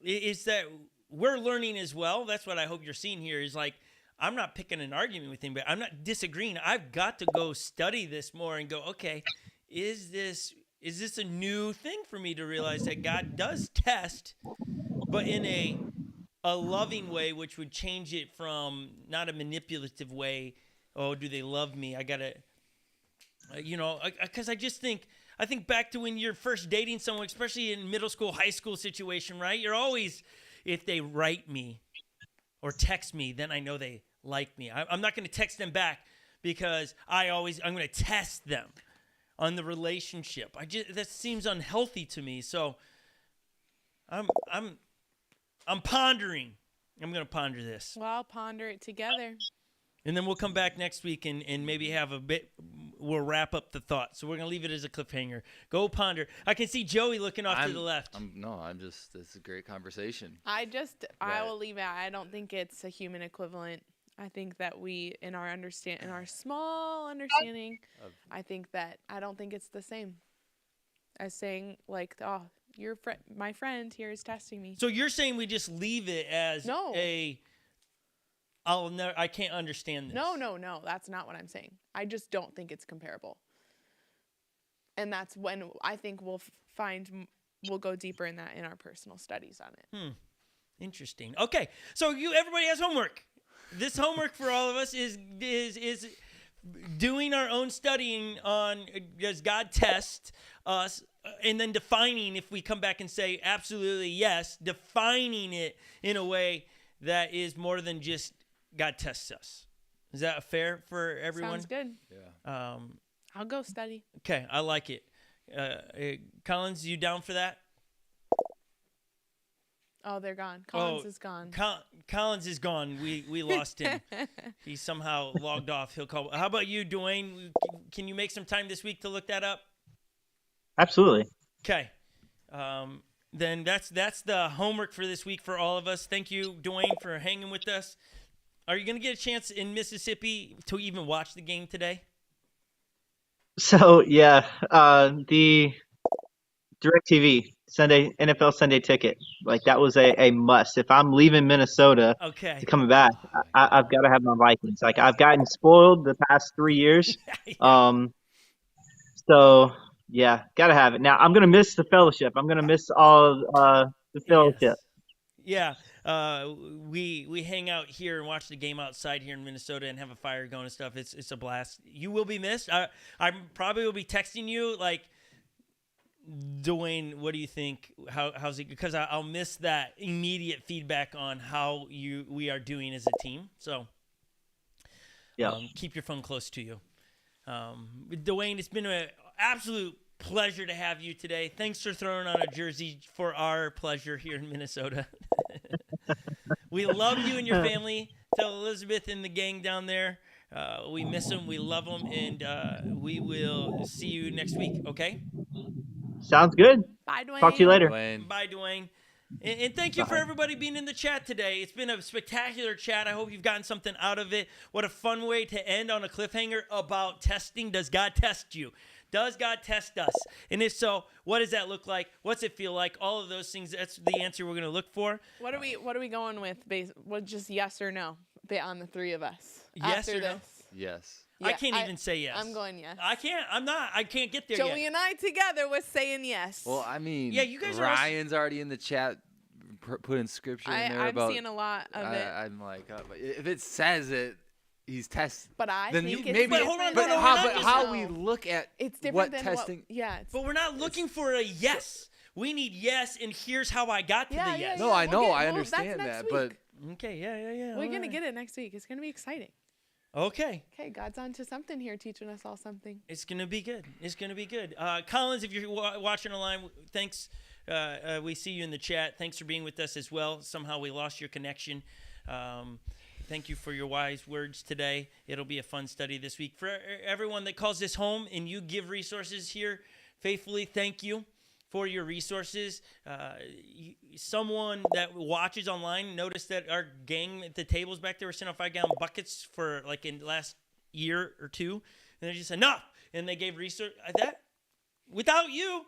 is that we're learning as well. That's what I hope you're seeing here is like, I'm not picking an argument with anybody. I'm not disagreeing. I've got to go study this more and go, okay, is this a new thing for me to realize that God does test, but in a loving way, which would change it from not a manipulative way. Oh, do they love me? I gotta, because I think back to when you're first dating someone, especially in middle school, high school situation, right? You're always, if they write me or text me, then I know they like me. I'm not going to text them back because I'm going to test them on the relationship. That seems unhealthy to me. So I'm pondering. I'm going to ponder this.
Well, I'll ponder it together.
And then we'll come back next week and maybe have a bit, we'll wrap up the thought. So we're going to leave it as a cliffhanger. Go ponder. I can see Joey looking off to the left.
It's a great conversation.
I will leave it. I don't think it's a human equivalent. I think that we, in our small understanding, I don't think it's the same as saying like, oh, my friend here is testing me.
So you're saying we just leave it as
No.
I can't understand this.
No, that's not what I'm saying. I just don't think it's comparable. And that's when I think we'll go deeper in that in our personal studies on it.
Interesting. Okay, so everybody has homework. This homework for all of us is doing our own studying on does God test us, and then defining if we come back and say absolutely yes, defining it in a way that is more than just God tests us. Is that fair for everyone?
Sounds good.
Yeah.
I'll go study.
Okay, I like it. Collins, you down for that?
Oh, they're gone. Collins is gone.
Collins is gone. We lost him. He somehow logged off. He'll call. How about you, Dwayne? Can you make some time this week to look that up?
Absolutely.
Okay. Then that's the homework for this week for all of us. Thank you, Dwayne, for hanging with us. Are you going to get a chance in Mississippi to even watch the game today?
So yeah, the DirecTV NFL Sunday ticket, like that was a must. If I'm leaving Minnesota
Okay.
to coming back, I've got to have my Vikings. Like I've gotten spoiled the past 3 years. So yeah, got to have it. Now I'm gonna miss the fellowship. I'm gonna miss all the fellowship.
Yes. Yeah. We hang out here and watch the game outside here in Minnesota and have a fire going and stuff. It's a blast. You will be missed. I probably will be texting you like, Dwayne, what do you think? How's it? Because I'll miss that immediate feedback on how we are doing as a team. So
Yeah.
Keep your phone close to you. Dwayne, it's been an absolute pleasure to have you today. Thanks for throwing on a jersey for our pleasure here in Minnesota. We love you and your family. Tell Elizabeth and the gang down there. We miss them. We love them. And we will see you next week. Okay?
Sounds good.
Bye, Dwayne.
Talk to you later.
Dwayne.
Bye, Dwayne. And thank you for everybody being in the chat today. It's been a spectacular chat. I hope you've gotten something out of it. What a fun way to end on a cliffhanger about testing. Does God test you? Does God test us? And if so, what does that look like? What's it feel like? All of those things, that's the answer we're going to look for.
What are we going with? Just yes or no on the three of us?
Yes
after
or no?
this?
Yes.
I can't even say yes.
I'm going yes.
I can't get there
Joey
yet.
and I together was saying yes.
Well, I mean,
Yeah, you guys are-
Ryan's already in the chat putting scripture in there
I'm
about.
seeing a lot of it.
I'm like, but if it says it, he's testing.
But I
then
think
you,
it's
maybe.
But hold on,
different.
no, no,
how,
we're not
but
just-
how we look at
It's different
what
than
testing.
But we're not looking for a yes. We need yes, and here's how I got to the yes.
No, I know, I
that's
understand
next
that, but
week.
Okay, yeah.
We're gonna get it next week. It's gonna be exciting.
Okay.
Okay, God's on to something here, teaching us all something.
It's going to be good. It's going to be good. Collins, if you're watching online, thanks. We see you in the chat. Thanks for being with us as well. Somehow we lost your connection. Thank you for your wise words today. It'll be a fun study this week. For everyone that calls this home and you give resources here faithfully, thank you for your resources. Someone that watches online noticed that our gang at the tables back there were sending out 5-gallon buckets for like in the last year or two. And they just said, enough. And they gave resource that without you.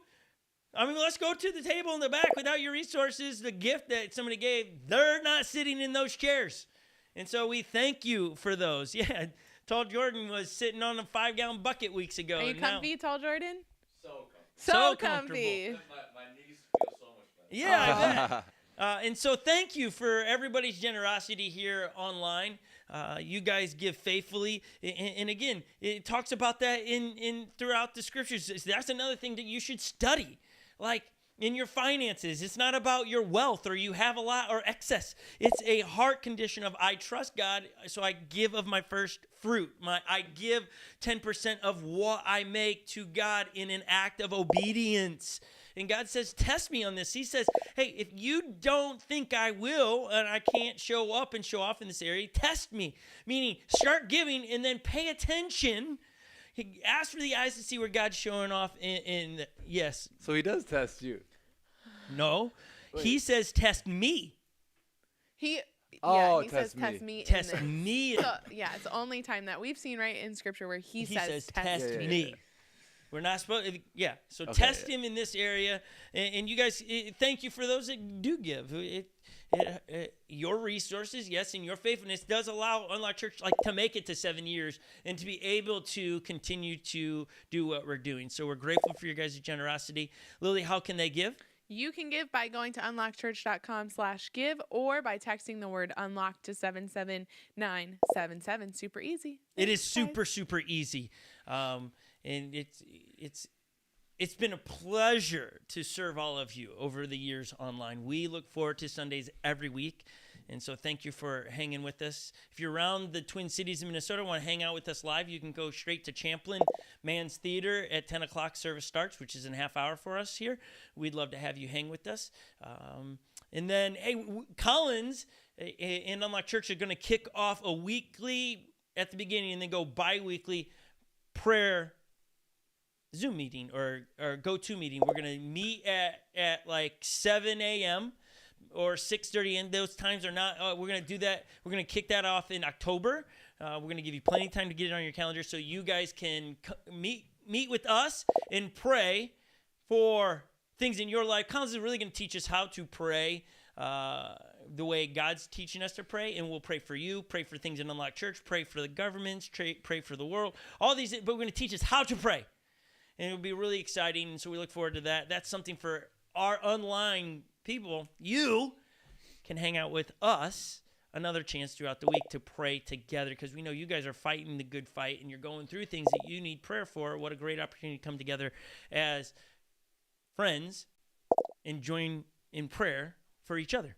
I mean, let's go to the table in the back. Without your resources, the gift that somebody gave, they're not sitting in those chairs. And so we thank you for those. Yeah, Tall Jordan was sitting on a 5-gallon bucket weeks ago.
Are you
and now-
comfy, Tall Jordan?
So
So
comfortable.
comfy.
My knees feel so much better.
Yeah, I bet. And so thank you for everybody's generosity here online. You guys give faithfully. And again, it talks about that in throughout the scriptures. That's another thing that you should study. Like in your finances, it's not about your wealth or you have a lot or excess. It's a heart condition of I trust God, so I give of my first fruit. I give 10% of what I make to God in an act of obedience. And God says, test me on this. He says, hey, if you don't think I will and I can't show up and show off in this area, test me. Meaning start giving and then pay attention. Ask for the eyes to see where God's showing off yes.
So he does test you.
No.
Wait.
He says, test me.
He
Oh,
he says
test me.
test me. in
Test
this.
me.
So, yeah, it's the only time that we've seen right in scripture where he says test
Yeah, yeah,
me.
yeah.
We're not supposed to, yeah. So
Okay,
test
yeah.
him in this area. And you guys, thank you for those that do give. Your resources, yes, and your faithfulness does allow Unlocked Church to make it to 7 years and to be able to continue to do what we're doing. So we're grateful for your guys' generosity. Lily, how can they give?
You can give by going to unlockchurch.com/give or by texting the word unlock to 77977. Super easy.
It is
Thanks,
super,
guys.
super easy. And it's been a pleasure to serve all of you over the years online. We look forward to Sundays every week. And so thank you for hanging with us. If you're around the Twin Cities of Minnesota, want to hang out with us live, you can go straight to Champlin Man's Theater at 10 o'clock service starts, which is in a half hour for us here. We'd love to have you hang with us. And then, hey, Collins and Unlocked Church are going to kick off a weekly at the beginning and then go bi-weekly prayer Zoom meeting or go-to meeting. We're going to meet at 7 a.m. or 6:30, and those times are not, we're going to do that. We're going to kick that off in October. We're going to give you plenty of time to get it on your calendar so you guys can meet with us and pray for things in your life. Collins is really going to teach us how to pray the way God's teaching us to pray, and we'll pray for you, pray for things in Unlocked Church, pray for the governments, pray for the world, all these, but we're going to teach us how to pray, and it'll be really exciting, and so we look forward to that. That's something for our online people. You can hang out with us another chance throughout the week to pray together, because we know you guys are fighting the good fight, and you're going through things that you need prayer for. What a great opportunity to come together as friends and join in prayer for each other.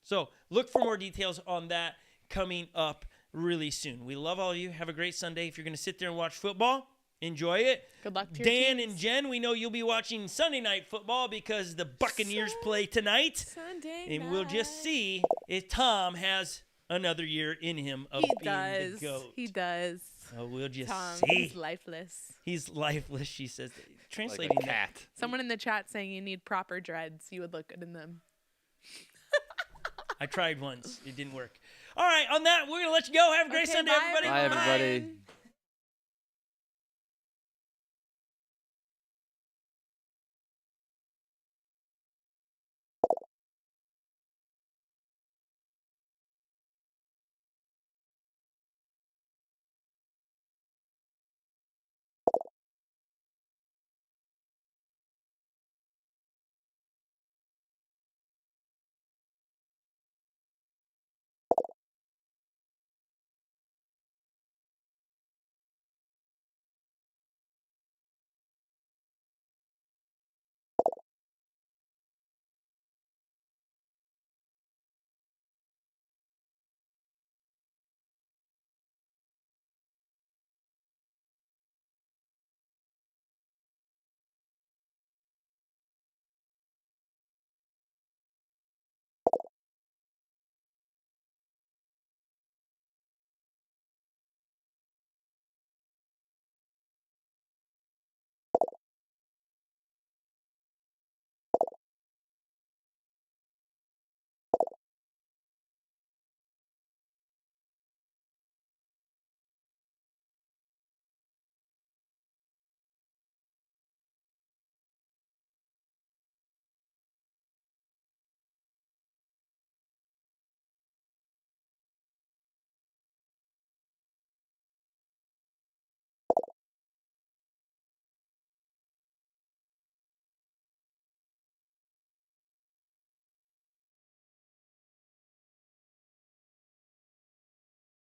So look for more details on that coming up really soon. We love all of you. Have a great Sunday. If you're going to sit there and watch football, enjoy it.
Good luck to your
Dan
teams.
and Jen, we know you'll be watching Sunday night football because the Buccaneers play tonight.
Sunday
And we'll just
night.
see if Tom has another year in him of
He
being
does.
the GOAT.
He does.
Oh, we'll just
Tom,
see.
he's lifeless.
He's lifeless, she says.
Like
Translating
a cat.
Someone in the chat saying you need proper dreads. You would look good in them.
I tried once. It didn't work. All right, on that, we're going to let you go. Have a great
Okay,
Sunday,
bye,
everybody.
Bye, everybody.
everyone.